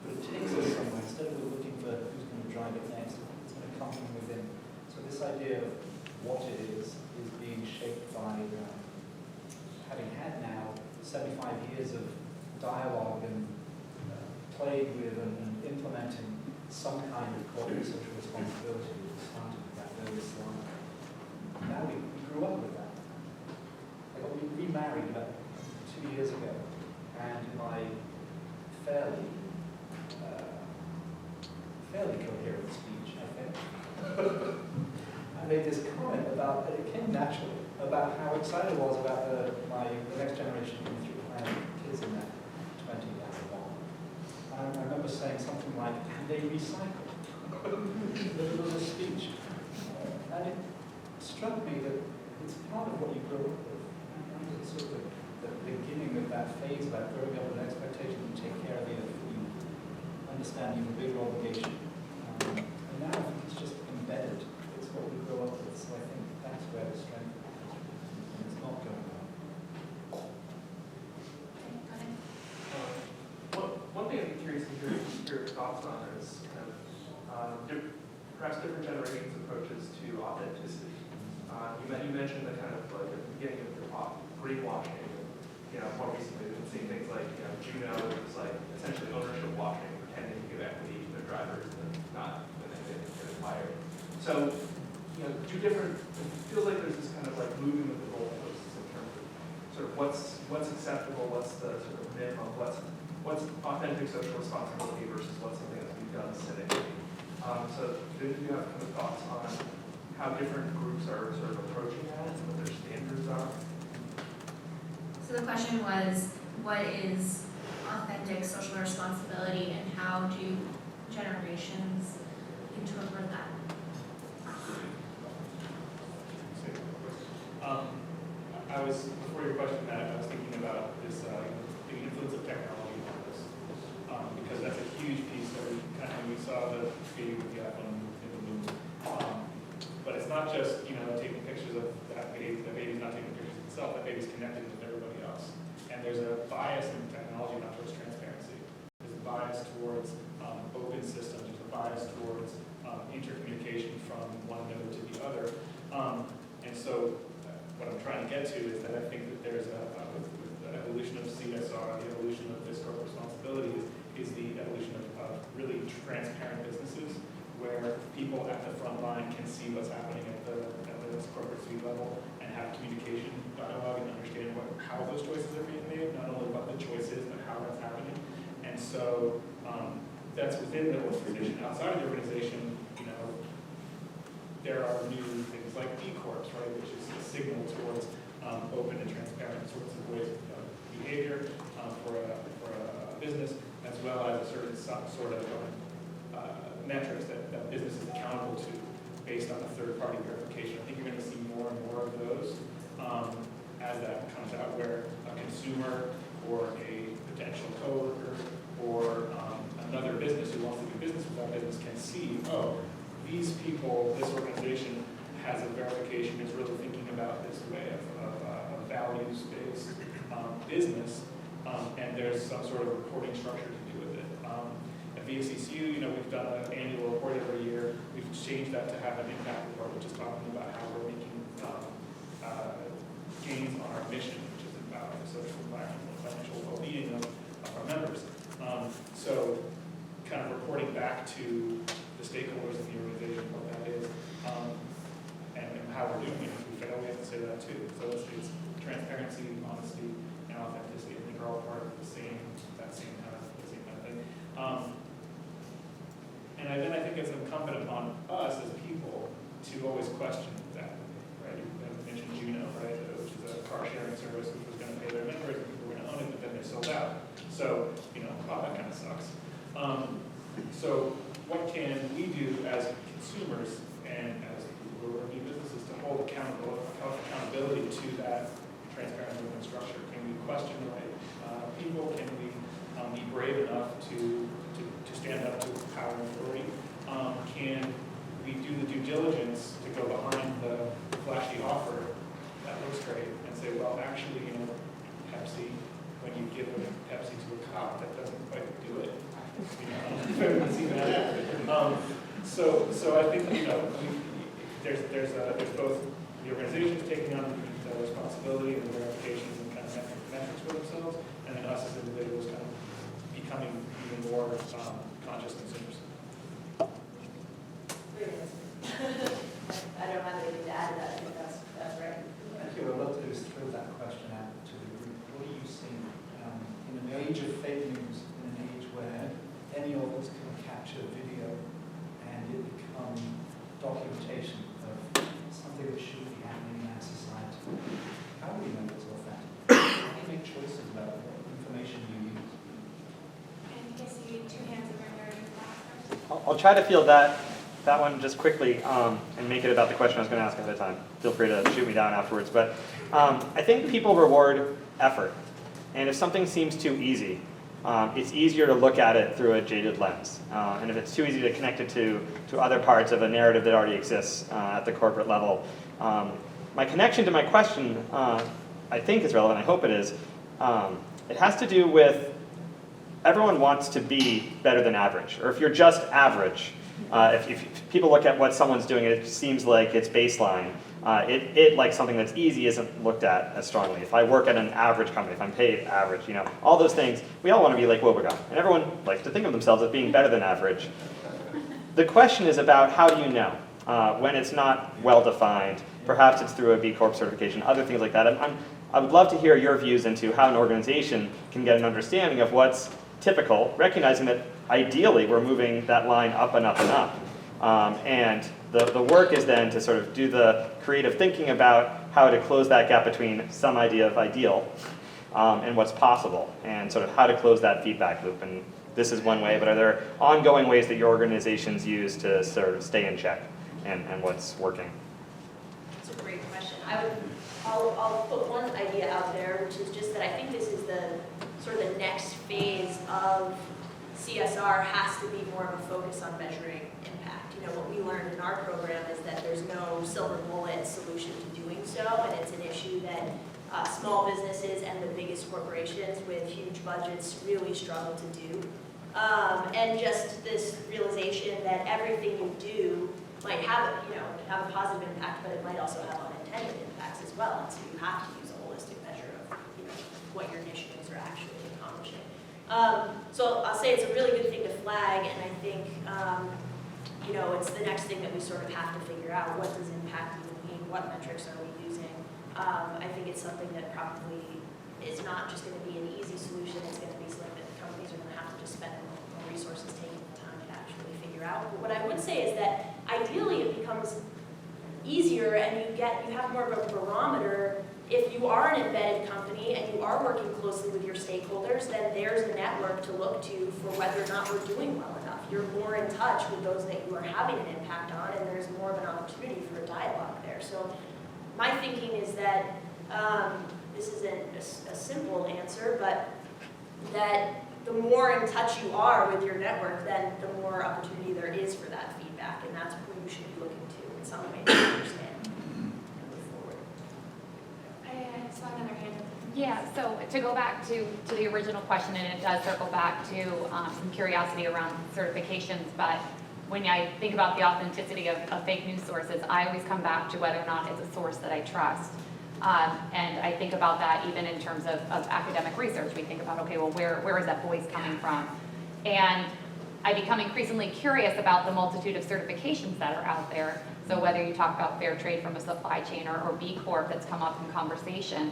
but it takes us somewhere. Instead of looking for who's going to drive it next, it's going to come from within. So this idea of what it is being shaped by having had now 75 years of dialogue and playing with and implementing some kind of corporate social responsibility. We started with that early slide. now we grew up with that. I got remarried about 2 years ago, and in my fairly coherent speech, I think, I made this comment about, it came naturally, about how excited I was about the next generation coming through, planning kids in that 20 and on. And I remember saying something like, and they recycle. There was a speech. And it struck me that it's part of what you grow up with. And it's sort of the beginning of that phase about growing up with an expectation to take care of the other, you understand even bigger obligation. And now I think it's just embedded. It's what we grow up with. So I think that's where the strength is. And it's not going on. One thing I'd be curious to hear your thoughts on is kind of perhaps different generations' approaches to authenticity. You mentioned the kind of like at the beginning of your talk, greenwashing. More recently we've been seeing things like Juno, which is like essentially ownership washing, pretending to give equity to their drivers and not when they get fired. So it feels like there's this kind of like moving with the goalposts in terms of sort of what's acceptable, what's the sort of minimum, what's authentic social responsibility versus what's something that's being done cynically. So do you have kind of thoughts on how different groups are sort of approaching that and what their standards are? So the question was, what is authentic social responsibility and how do generations interpret that? Before your question, Matt, I was thinking about this, the influence of technology on this. Because that's a huge piece that we saw the baby with the iPhone in the moon. But it's not just, taking pictures of that baby. The baby's not taking pictures of itself. That baby's connected with everybody else. And there's a bias in technology, not towards transparency. There's a bias towards open systems. There's a bias towards intercommunication from one node to the other. And so what I'm trying to get to is that I think that there's with the evolution of CSR, the evolution of this corporate responsibility is the evolution of really transparent businesses where people at the front line can see what's happening at the corporate suite level and have communication dialogue and understand how those choices are being made, not only what the choice is, but how that's happening. And so that's within the organization. Outside of the organization, there are new things like B Corps, right, which is a signal towards open and transparent sorts of ways of behavior for a business, as well as a certain sort of metrics that business is accountable to based on a third-party verification. I think you're going to see more and more of those as that comes out, where a consumer or a potential coworker or another business who wants to do business with that business can see, oh, these people, this organization has a verification, is really thinking about this way of values-based business, and there's some sort of reporting structure to do with it. At VSCCU, we've done an annual report every year. We've changed that to have an impact report, which is talking about how we're making gains on our mission, which is about the social, environmental, and financial well-being of our members. So kind of reporting back to the stakeholders in the organization what that is, and how we're doing it. If we fail, we have to say that too. So it's transparency, honesty, and authenticity. I think are all part of the same kind of thing. And then I think it's incumbent upon us as people to always question that. Right? You mentioned Juno, right, which is a car sharing service which was going to pay their members, and people were going to own it, but then they sold out. So wow, that kind of sucks. So what can we do as consumers and as people who are running businesses to hold accountability to that transparent open structure? Can we question the right people? Can we be brave enough to stand up to power and authority? Can we do the due diligence to go behind the flashy offer that looks great and say, well, actually, Pepsi, when you give a Pepsi to a cop, that doesn't quite do it. So I think there's both the organizations taking on the responsibility and the verifications and kind of metrics for themselves, and then us as individuals kind of becoming even more conscious consumers. I don't have anything to add to that. I think that's age of fake news, in an age where any of us can capture video and it becomes documentation of something that should be happening in our society. How do we know it's authentic? How do you make choices about what information you use? And I see two hands over there in the last person. I'll try to field that one just quickly and make it about the question I was going to ask ahead of time. Feel free to shoot me down afterwards. But I think people reward effort. And if something seems too easy, it's easier to look at it through a jaded lens. And if it's too easy to connect it to other parts of a narrative that already exists at the corporate level. My connection to my question, I think is relevant, I hope it is. It has to do with everyone wants to be better than average. Or if you're just average, if people look at what someone's doing, it seems like it's baseline. Like something that's easy isn't looked at as strongly. If I work at an average company, if I'm paid average, all those things, we all want to be like Wobegon. And everyone likes to think of themselves as being better than average. The question is about how do you know when it's not well-defined. Perhaps it's through a B Corp certification, other things like that. I would love to hear your views into how an organization can get an understanding of what's typical, recognizing that ideally we're moving that line up and up and up. And the work is then to sort of do the creative thinking about how to close that gap between some idea of ideal and what's possible, and sort of how to close that feedback loop. And this is one way, but are there ongoing ways that your organizations use to sort of stay in check and what's working? That's a great question. I'll put one idea out there, which is just that I think this is the sort of the next phase of CSR has to be more of a focus on measuring impact. What we learned in our program is that there's no silver bullet solution to doing so, and it's an issue that small businesses and the biggest corporations with huge budgets really struggle to do. And just this realization that everything you do might have a positive impact, but it might also have unintended impacts as well. And so you have to use a holistic measure of what your initiatives are actually accomplishing. So I'll say it's a really good thing to flag, and I think it's the next thing that we sort of have to figure out. What does impact even mean? What metrics are we using? I think it's something that probably is not just going to be an easy solution. It's going to be something that companies are going to have to just spend more resources taking the time to actually figure out. But what I would say is that ideally it becomes easier, and you have more of a barometer. If you are an embedded company and you are working closely with your stakeholders, then there's a network to look to for whether or not we're doing well enough. You're more in touch with those that you are having an impact on, and there's more of an opportunity for a dialogue there. So my thinking is that this isn't a simple answer, but that the more in touch you are with your network, then the more opportunity there is for that feedback, and that's who you should be looking to in some way to understand and move forward. I saw another hand. Yeah, so to go back to the original question, and it does circle back to some curiosity around certifications, but when I think about the authenticity of fake news sources, I always come back to whether or not it's a source that I trust. And I think about that even in terms of academic research. We think about, okay, well, where is that voice coming from? And I become increasingly curious about the multitude of certifications that are out there. So whether you talk about fair trade from a supply chain or B Corp that's come up in conversation.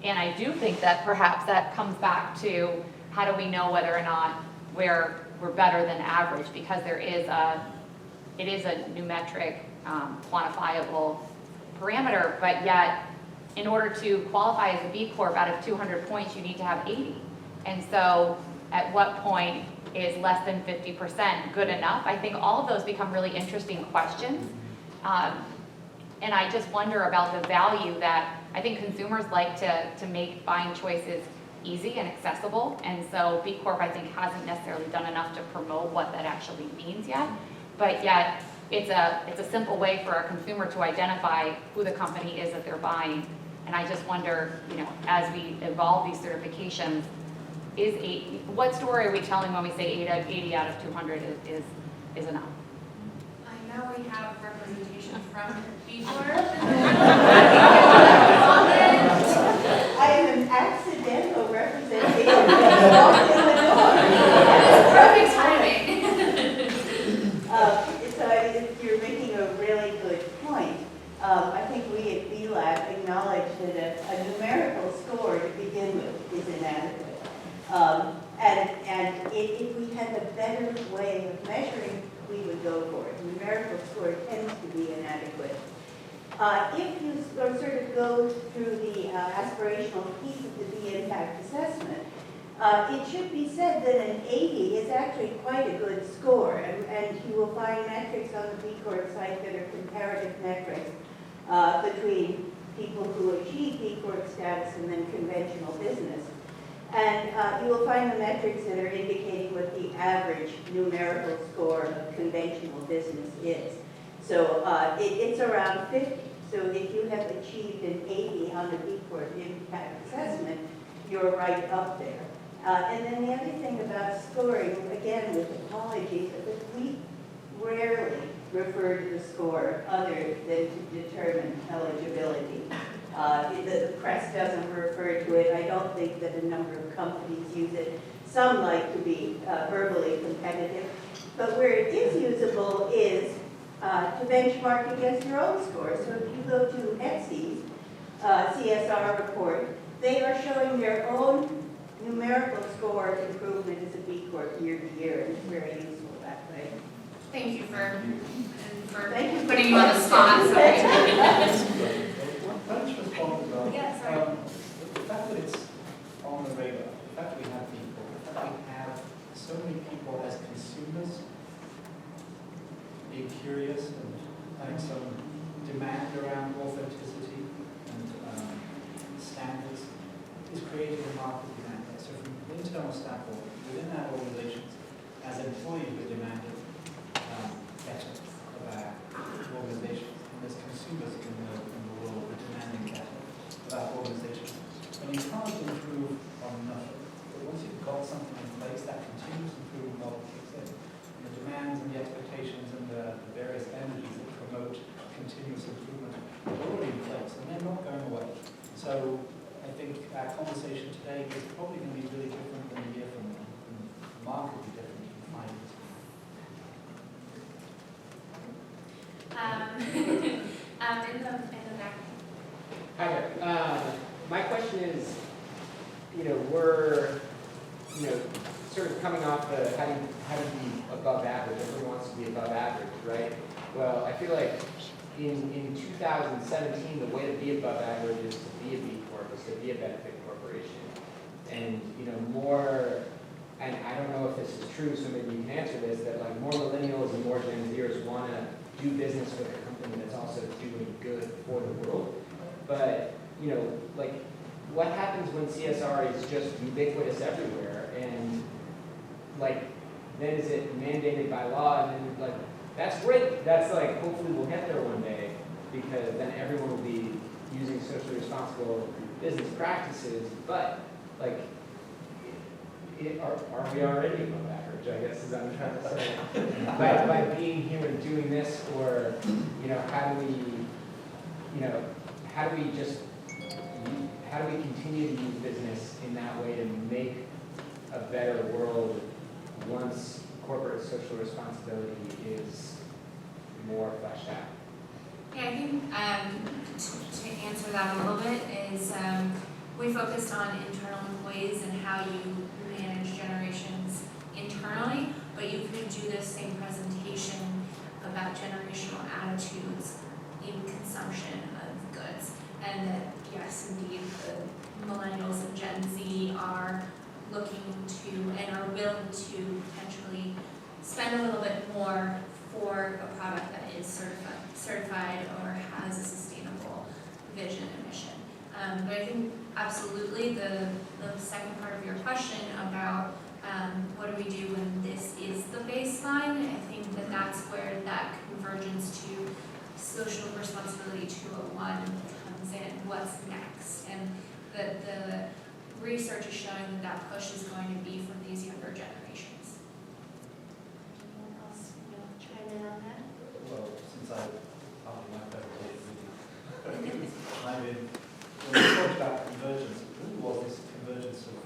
And I do think that perhaps that comes back to how do we know whether or not we're better than average, because it is a numeric, quantifiable parameter, but yet in order to qualify as a B Corp out of 200 points, you need to have 80. And so at what point is less than 50% good enough? I think all of those become really interesting questions. And I just wonder about the value that I think consumers like to make buying choices easy and accessible. And so B Corp, I think, hasn't necessarily done enough to promote what that actually means yet. But yet, it's a simple way for a consumer to identify who the company is that they're buying. And I just wonder, as we evolve these certifications, what story are we telling when we say 80 out of 200 is enough? I know we have representation from B Corp. I am an accidental representation that walked in the door. Perfect timing. So you're making a really good point. I think we at BLAB acknowledge that a numerical score to begin with is inadequate. And if we had a better way of measuring, we would go for it. Numerical score tends to be inadequate. If you sort of go through the aspirational piece of the B impact assessment, it should be said that an 80 is actually quite a good score, and you will find metrics on the B Corp site that are comparative metrics between people who achieve B Corp status and then conventional business. And you will find the metrics that are indicating what the average numerical score of conventional business is. So it's around 50. So if you have achieved an 80 on the B Corp impact assessment, you're right up there. And then the other thing about scoring, again with apologies, but we rarely refer to the score other than to determine eligibility. The press doesn't refer to it. I don't think that a number of companies use it. Some like to be verbally competitive. But where it is usable is to benchmark against your own score. So if you go to Etsy's CSR report, they are showing their own numerical score improvement as a B Corp year to year, and it's very useful that way. Thank you for Thank you. putting you on the spot, sorry. Can I just respond as well? Yeah, sorry. The fact that it's on the radar, the fact that we have people, the fact that we have so many people as consumers being curious and having some demand around authenticity and standards is creating a market demand there. So from internal staff or within our organizations, as employees, we're demanding better of our organizations. And as consumers in the world, we're demanding better of our organizations. And you can't improve on nothing. But once you've got something in place, that continuous improvement model kicks in. And the demands and the expectations and the various energies that promote continuous improvement are already in place, and they're not going away. So I think our conversation today is probably going to be really different than a year from now, and markedly different in 5 years. In the back. Hi there. My question is, we're, sort of coming off the how do you be above average? Everyone wants to be above average, right? Well, I feel like in 2017, the way to be above average is to be a B Corp, is to be a benefit corporation. And, more, and I don't know if this is true, so maybe you can answer this, that like more millennials and more Gen Zers want to do business with a company that's also doing good for the world. But, like, what happens when CSR is just ubiquitous everywhere? And, like, then is it mandated by law? And then, like, that's great. That's like, hopefully we'll get there one day, because then everyone will be using socially responsible business practices. But, like, are we already above average, I guess, is what I'm trying to say. by being here and doing this, or, how do we continue to use business in that way to make a better world once corporate social responsibility is more fleshed out? Yeah, I think to answer that a little bit is we focused on internal employees and how you manage generations internally, but you could do this same presentation about generational attitudes in consumption of goods. And that, yes, indeed, the millennials and Gen Z are looking to and are willing to potentially spend a little bit more for a product that is certified or has a sustainable vision and mission. But I think absolutely the second part of your question about what do we do when this is the baseline, I think that that's where that convergence to social responsibility 201 comes in. What's next? And the research is showing that that push is going to be from these younger generations. Anyone else want to chime in on that? Well, since I my presentation with you, when we talked about convergence, it really was this convergence of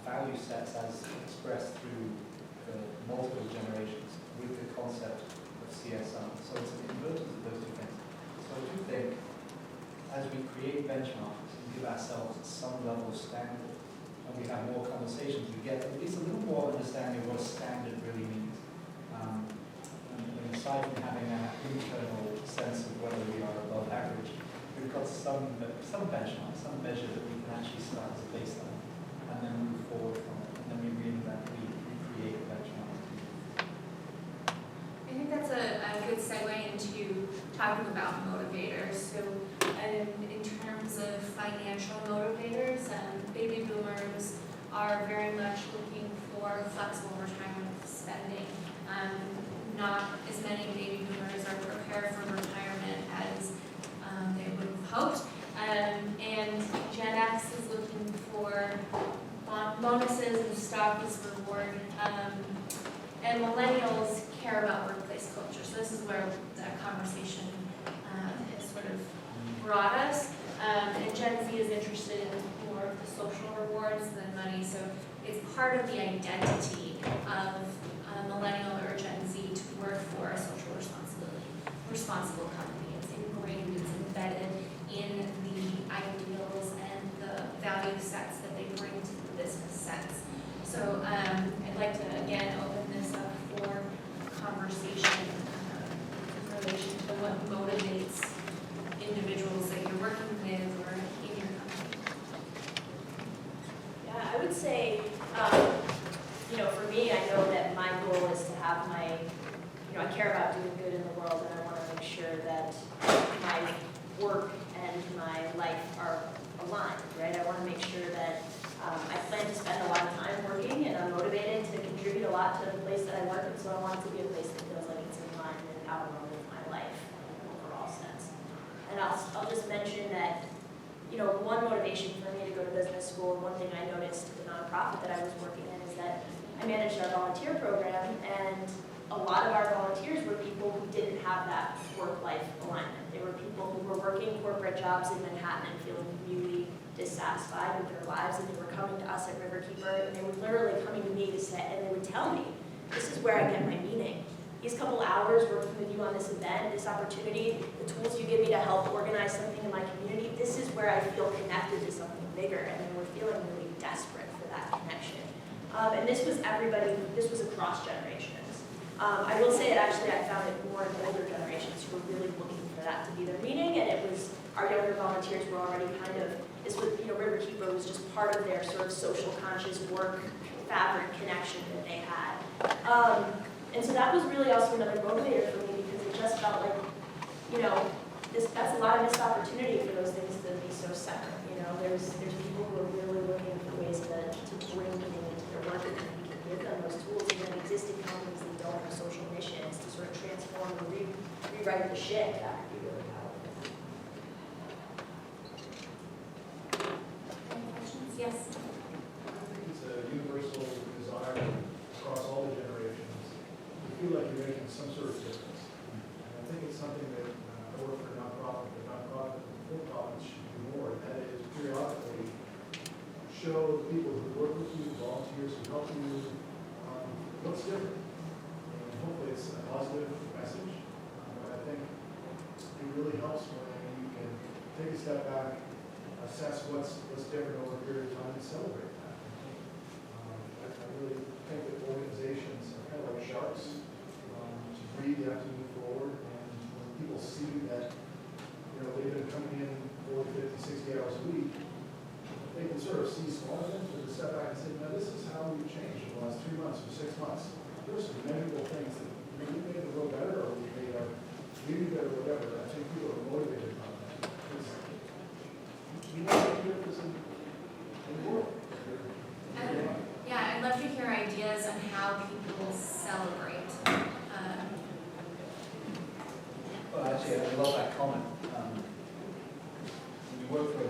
value sets as expressed through the multiple generations with the concept of CSR. So it's a convergence of those two things. So I do think as we create benchmarks and give ourselves some level of standard and we have more conversations, we get at least a little more understanding of what a standard really means. And aside from having that internal sense of whether we are above average, we've got some benchmark, some measure that we can actually start as a baseline, and then move forward from it, and then we recreate a benchmark. I think that's a good segue into talking about motivators. So in terms of financial motivators, baby boomers are very much looking for flexible retirement spending. Not as many baby boomers are prepared for retirement as they would have hoped. And Gen X is looking for bonuses and stock as reward. And millennials care about workplace culture. So this is where that conversation has sort of brought us. And Gen Z is interested in more of the social rewards than money. So it's part of the identity of a millennial or Gen Z to work for a social responsible company. It's ingrained, it's embedded in the ideals and the value sets that they bring to the business sense. So I'd like to, again, open this up for conversation in relation to what motivates individuals that you're working with or in your company. Yeah, I would say, for me, I know that my goal is to have I care about doing good in the world, and I want to make sure that my work and my life are aligned, right? I want to make sure that I plan to spend a lot of time working, and I'm motivated to contribute a lot to the place that I work, and so I want it to be a place that feels like it's in line and out of with my life in an overall sense. And I'll just mention that, one motivation for me to go to business school, one thing I noticed at the nonprofit that I was working in is that I managed our volunteer program, and a lot of our volunteers were people who didn't have that work-life alignment. They were people who were working corporate jobs in Manhattan and feeling really dissatisfied with their lives, and they were coming to us at Riverkeeper, and they were literally coming to me to say, and they would tell me, this is where I get my meaning. These couple hours working with you on this event, this opportunity, the tools you give me to help organize something in my community, this is where I feel connected to something bigger, and they were feeling really desperate for that connection. And this was everybody, this was across generations. I will say I found it more in older generations who were really looking for that to be their meaning, and it was, our younger volunteers were already Riverkeeper was just part of their sort of social conscious work fabric connection that they had. And so that was really also another motivator for me, because it just felt like, that's a lot of missed opportunity for those things to be so separate. There's people who are really looking for ways to bring meaning into their work, and we can give them those tools, and then existing companies that don't have social missions to sort of transform and rewrite the ship. That would be really powerful. Any questions? Yes. I think it's a universal desire across all the generations to feel like you're making some sort of difference. And I think it's something that I work for a nonprofit, but nonprofit and for-profits should do more, and that is periodically show the people who work with you, volunteers who help you, what's different. And hopefully it's a positive message, but I think it really helps when you can take a step back, assess what's different over a period of time, and celebrate that. I really think that organizations are kind of like sharks. To breathe, you have to move forward, and when people see that they've been coming in 40, 50, 60 hours a week, they can sort of see small things, but to step back and say, now this is how we've changed in the last 3 months or 6 months. There's some measurable things that we made the world better, or we made our community better, or whatever. I think people are motivated by that. Because we know what difference in the world. Yeah, I'd love to hear ideas on how people celebrate. Well, actually, I love that comment. When you work for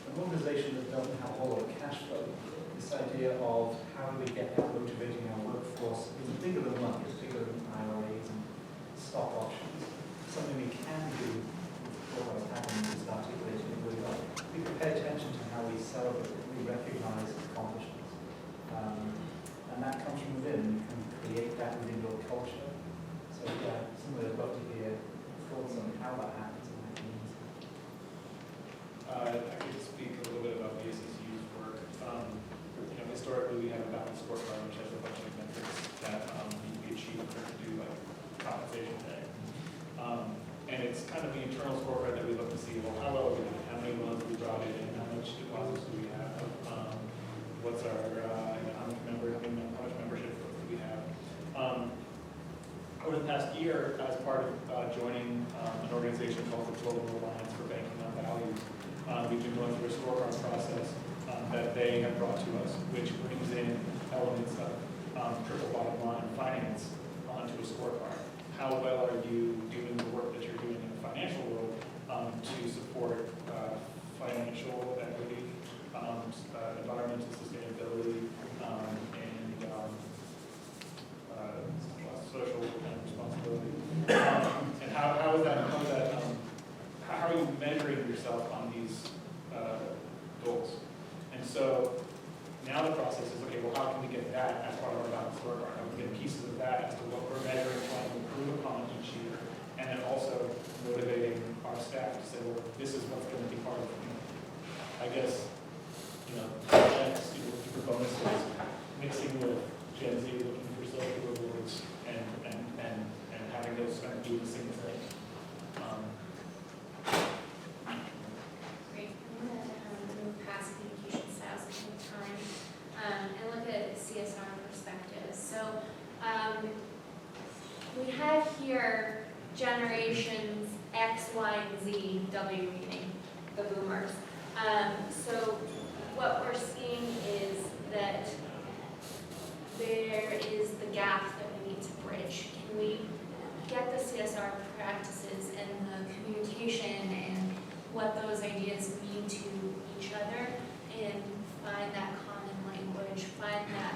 an organization that doesn't have a whole lot of cash flow, this idea of how do we get out motivating our workforce is bigger than money, it's bigger than IRAs and stock options. Something we can do before what's happening is articulating it really well. We can pay attention to how we celebrate, we recognize accomplishments. And that comes from within. You can create that within your culture. So yeah, somebody would love to hear thoughts on how that happens in that community. I could speak a little bit about we have a balanced scorecard, which has a bunch of metrics that need to be achieved in order to do like compensation pay. And it's kind of the internal scorecard that we look to see, well, how well are we doing? How many loans we brought in? How much deposits do we have? What's our, how much membership growth do we have? Over the past year, as part of joining an organization called the Global Alliance for Banking on Values, we've been going through a scorecard process that they have brought to us, which brings in elements of triple bottom line finance onto a scorecard. How well are you doing the work that you're doing in the financial world to support financial equity, environmental sustainability, and social kind of responsibility? And how are you measuring yourself on these goals? And so now the process is, okay, well, how can we get that as part of our balanced scorecard? How can we get pieces of that as to what we're measuring, trying to improve upon each year, and then also motivating our staff to say, well, this is what's going to be part of it. I guess, projects, looking for bonuses, mixing with Gen Z, looking for social rewards, and having those kind of do the same thing. Great. I'm going to move past communication styles in time and look at CSR perspectives. So we have here generations X, Y, and Z, W meaning the boomers. So what we're seeing is that there is the gap that we need to bridge. Can we get the CSR practices and the communication and what those ideas mean to each other and find that common language, find that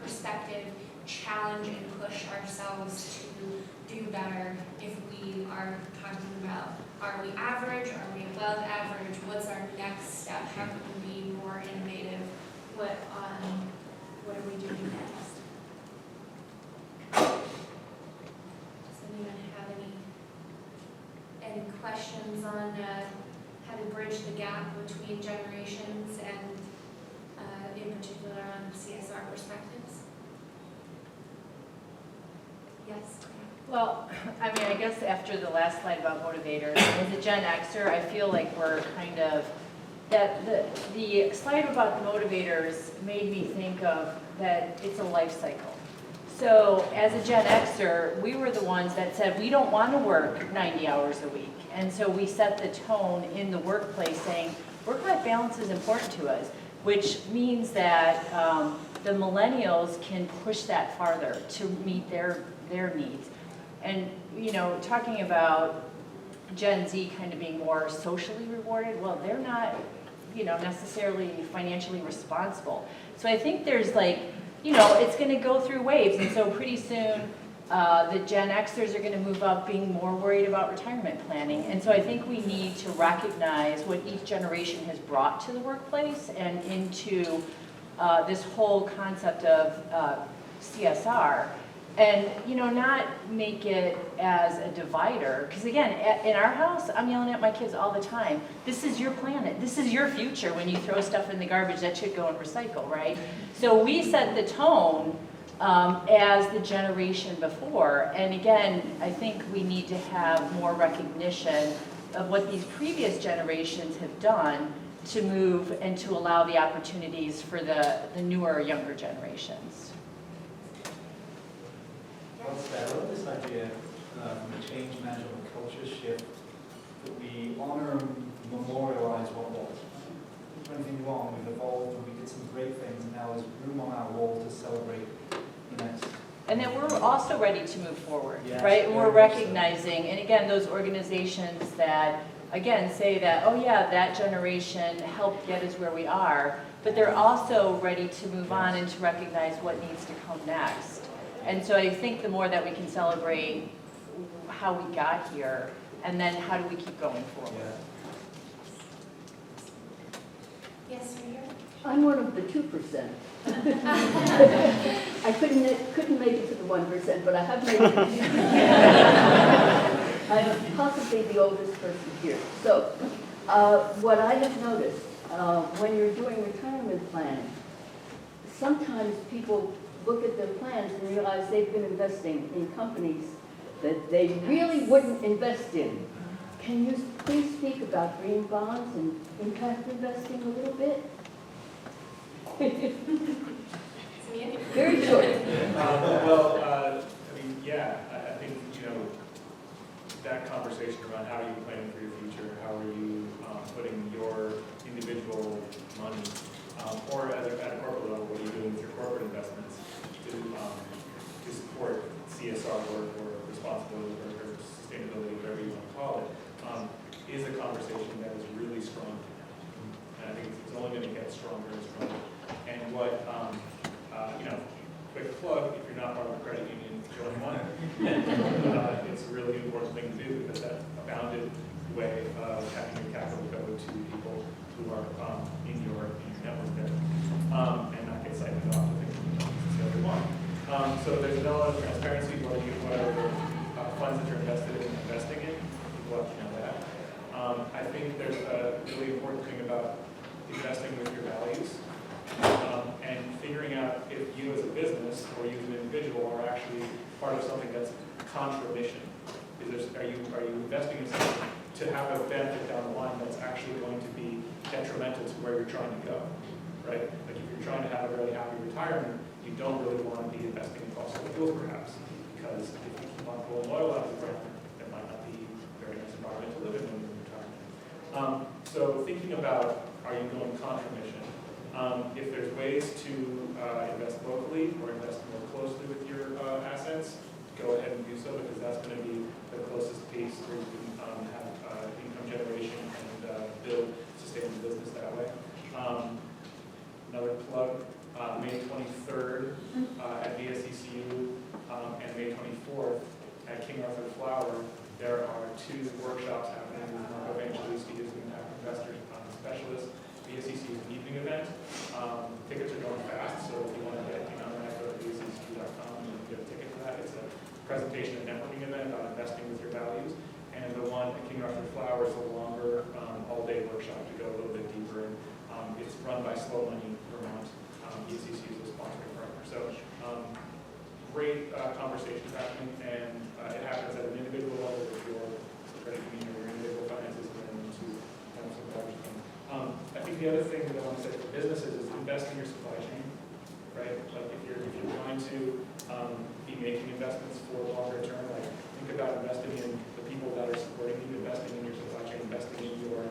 perspective, challenge and push ourselves to do better if we are talking about, are we average, are we above average, what's our next step, how can we be more innovative, what are we doing next? Does anyone have any questions on how to bridge the gap between generations and in particular on CSR perspectives? Yes. Well, I mean, I guess after the last slide about motivators, as a Gen Xer, I feel like we're kind of, that the slide about the motivators made me think of that it's a life cycle. So as a Gen Xer, we were the ones that said we don't want to work 90 hours a week. And so we set the tone in the workplace saying work-life balance is important to us, which means that the millennials can push that farther to meet their needs. And, talking about Gen Z kind of being more socially rewarded, well, they're not, necessarily financially responsible. So I think there's it's going to go through waves. And so pretty soon, the Gen Xers are going to move up being more worried about retirement planning. And so I think we need to recognize what each generation has brought to the workplace and into this whole concept of CSR. And, not make it as a divider. Because again, in our house, I'm yelling at my kids all the time. This is your planet. This is your future. When you throw stuff in the garbage, that should go and recycle, right? So we set the tone as the generation before. And again, I think we need to have more recognition of what these previous generations have done to move and to allow the opportunities for the newer, younger generations. Well said. I love this idea from a change management culture shift that we honor and memorialize what was. If there's anything wrong, we've evolved and we did some great things, and now there's room on our wall to celebrate the next. And then we're also ready to move forward, Yes, right? And we're very much so. recognizing, and again, those organizations that, again, say that, oh yeah, that generation helped get us where we are, but they're also ready to move on and to recognize what needs to come next. And so I think the more that we can celebrate how we got here, and then how do we keep going forward. Yes, right here. I'm one of the 2%. I couldn't make it to the 1%, but I have made it. I'm possibly the oldest person here. So what I have noticed when you're doing retirement planning, sometimes people look at their plans and realize they've been investing in companies that they really wouldn't invest in. Can you please speak about green bonds and impact investing a little bit? Very short. I think, that conversation around how are you planning for your future, how are you putting your individual money, or at a corporate level, what are you doing with your corporate investments to support CSR work or responsibility work or sustainability, whatever you want to call it, is a conversation that is really strong. And I think it's only going to get stronger and stronger. And what, quick plug, if you're not part of a credit union, join one. It's a really important thing to do because that's a bounded way of having your capital go to people who are in your network there, and not get siphoned off to things you don't necessarily want. So there's an element of transparency, what are the funds that you're investing in, people have to know that. I think there's a really important thing about investing with your values. And figuring out if you as a business or you as an individual are actually part of something that's contra mission. Are you investing in something to have a benefit down the line that's actually going to be detrimental to where you're trying to go, right? Like if you're trying to have a really happy retirement, you don't really want to be investing in fossil fuels perhaps, because if you keep on pulling oil out of the ground, that might not be a very nice environment to live in when you're in retirement. So thinking about, are you going contra mission? If there's ways to invest locally or invest more closely with your assets, go ahead and do so because that's going to be the closest piece where you can have income generation and build sustainable business that way. Another plug, May 23rd at VSECU and May 24th at King Arthur Flower, there are 2 workshops happening with Marco Evangelisti, who's an impact investor specialist. VSECU is an evening event. Tickets are going fast, so if you want to get in on that, go to vsecU.com and get a ticket for that. It's a presentation and networking event about investing with your values. And the one at King Arthur Flower is a longer all-day workshop to go a little bit deeper. And it's run by Slow Money Vermont. VSECU is a sponsoring partner. So great conversations happening, and it happens at an individual level with your credit union or your individual finances, and then to some larger thing. I think the other thing that I want to say for businesses is invest in your supply chain, right? Like if you're trying to be making investments for longer term, like think about investing in the people that are supporting you, investing in your supply chain, investing in your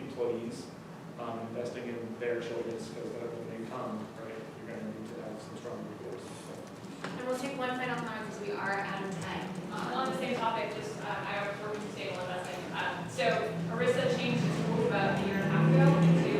employees, investing in their children, because when they come, right, you're going to need to have some strong recourse. And we'll take one final comment because we are out of time. On the same topic, just I work in sustainable investing. So ERISA changed its rules about a year and a half ago to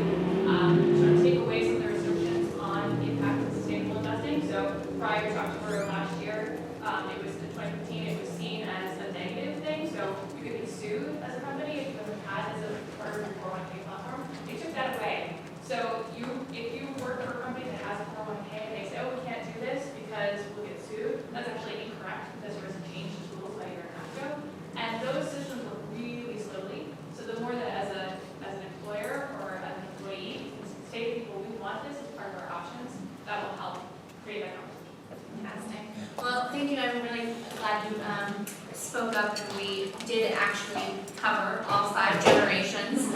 sort of take away some of the restrictions on the impact of sustainable investing. So prior to October of last year, it was in 2015, it was seen as a negative thing. So you could be sued as a company if you wasn't had as a part of your 401k platform. They took that away. So if you work for a company that has a 401k and they say, oh, we can't do this because we'll get sued, that's actually incorrect because ERISA changed its rules about a year and a half ago. And those systems work really slowly. So the more that as an employer or as an employee, you can say to people, we want this as part of our options, that will help create that competition. Fantastic. Well, thank you. I'm really glad you spoke up and we did actually cover all 5 generations.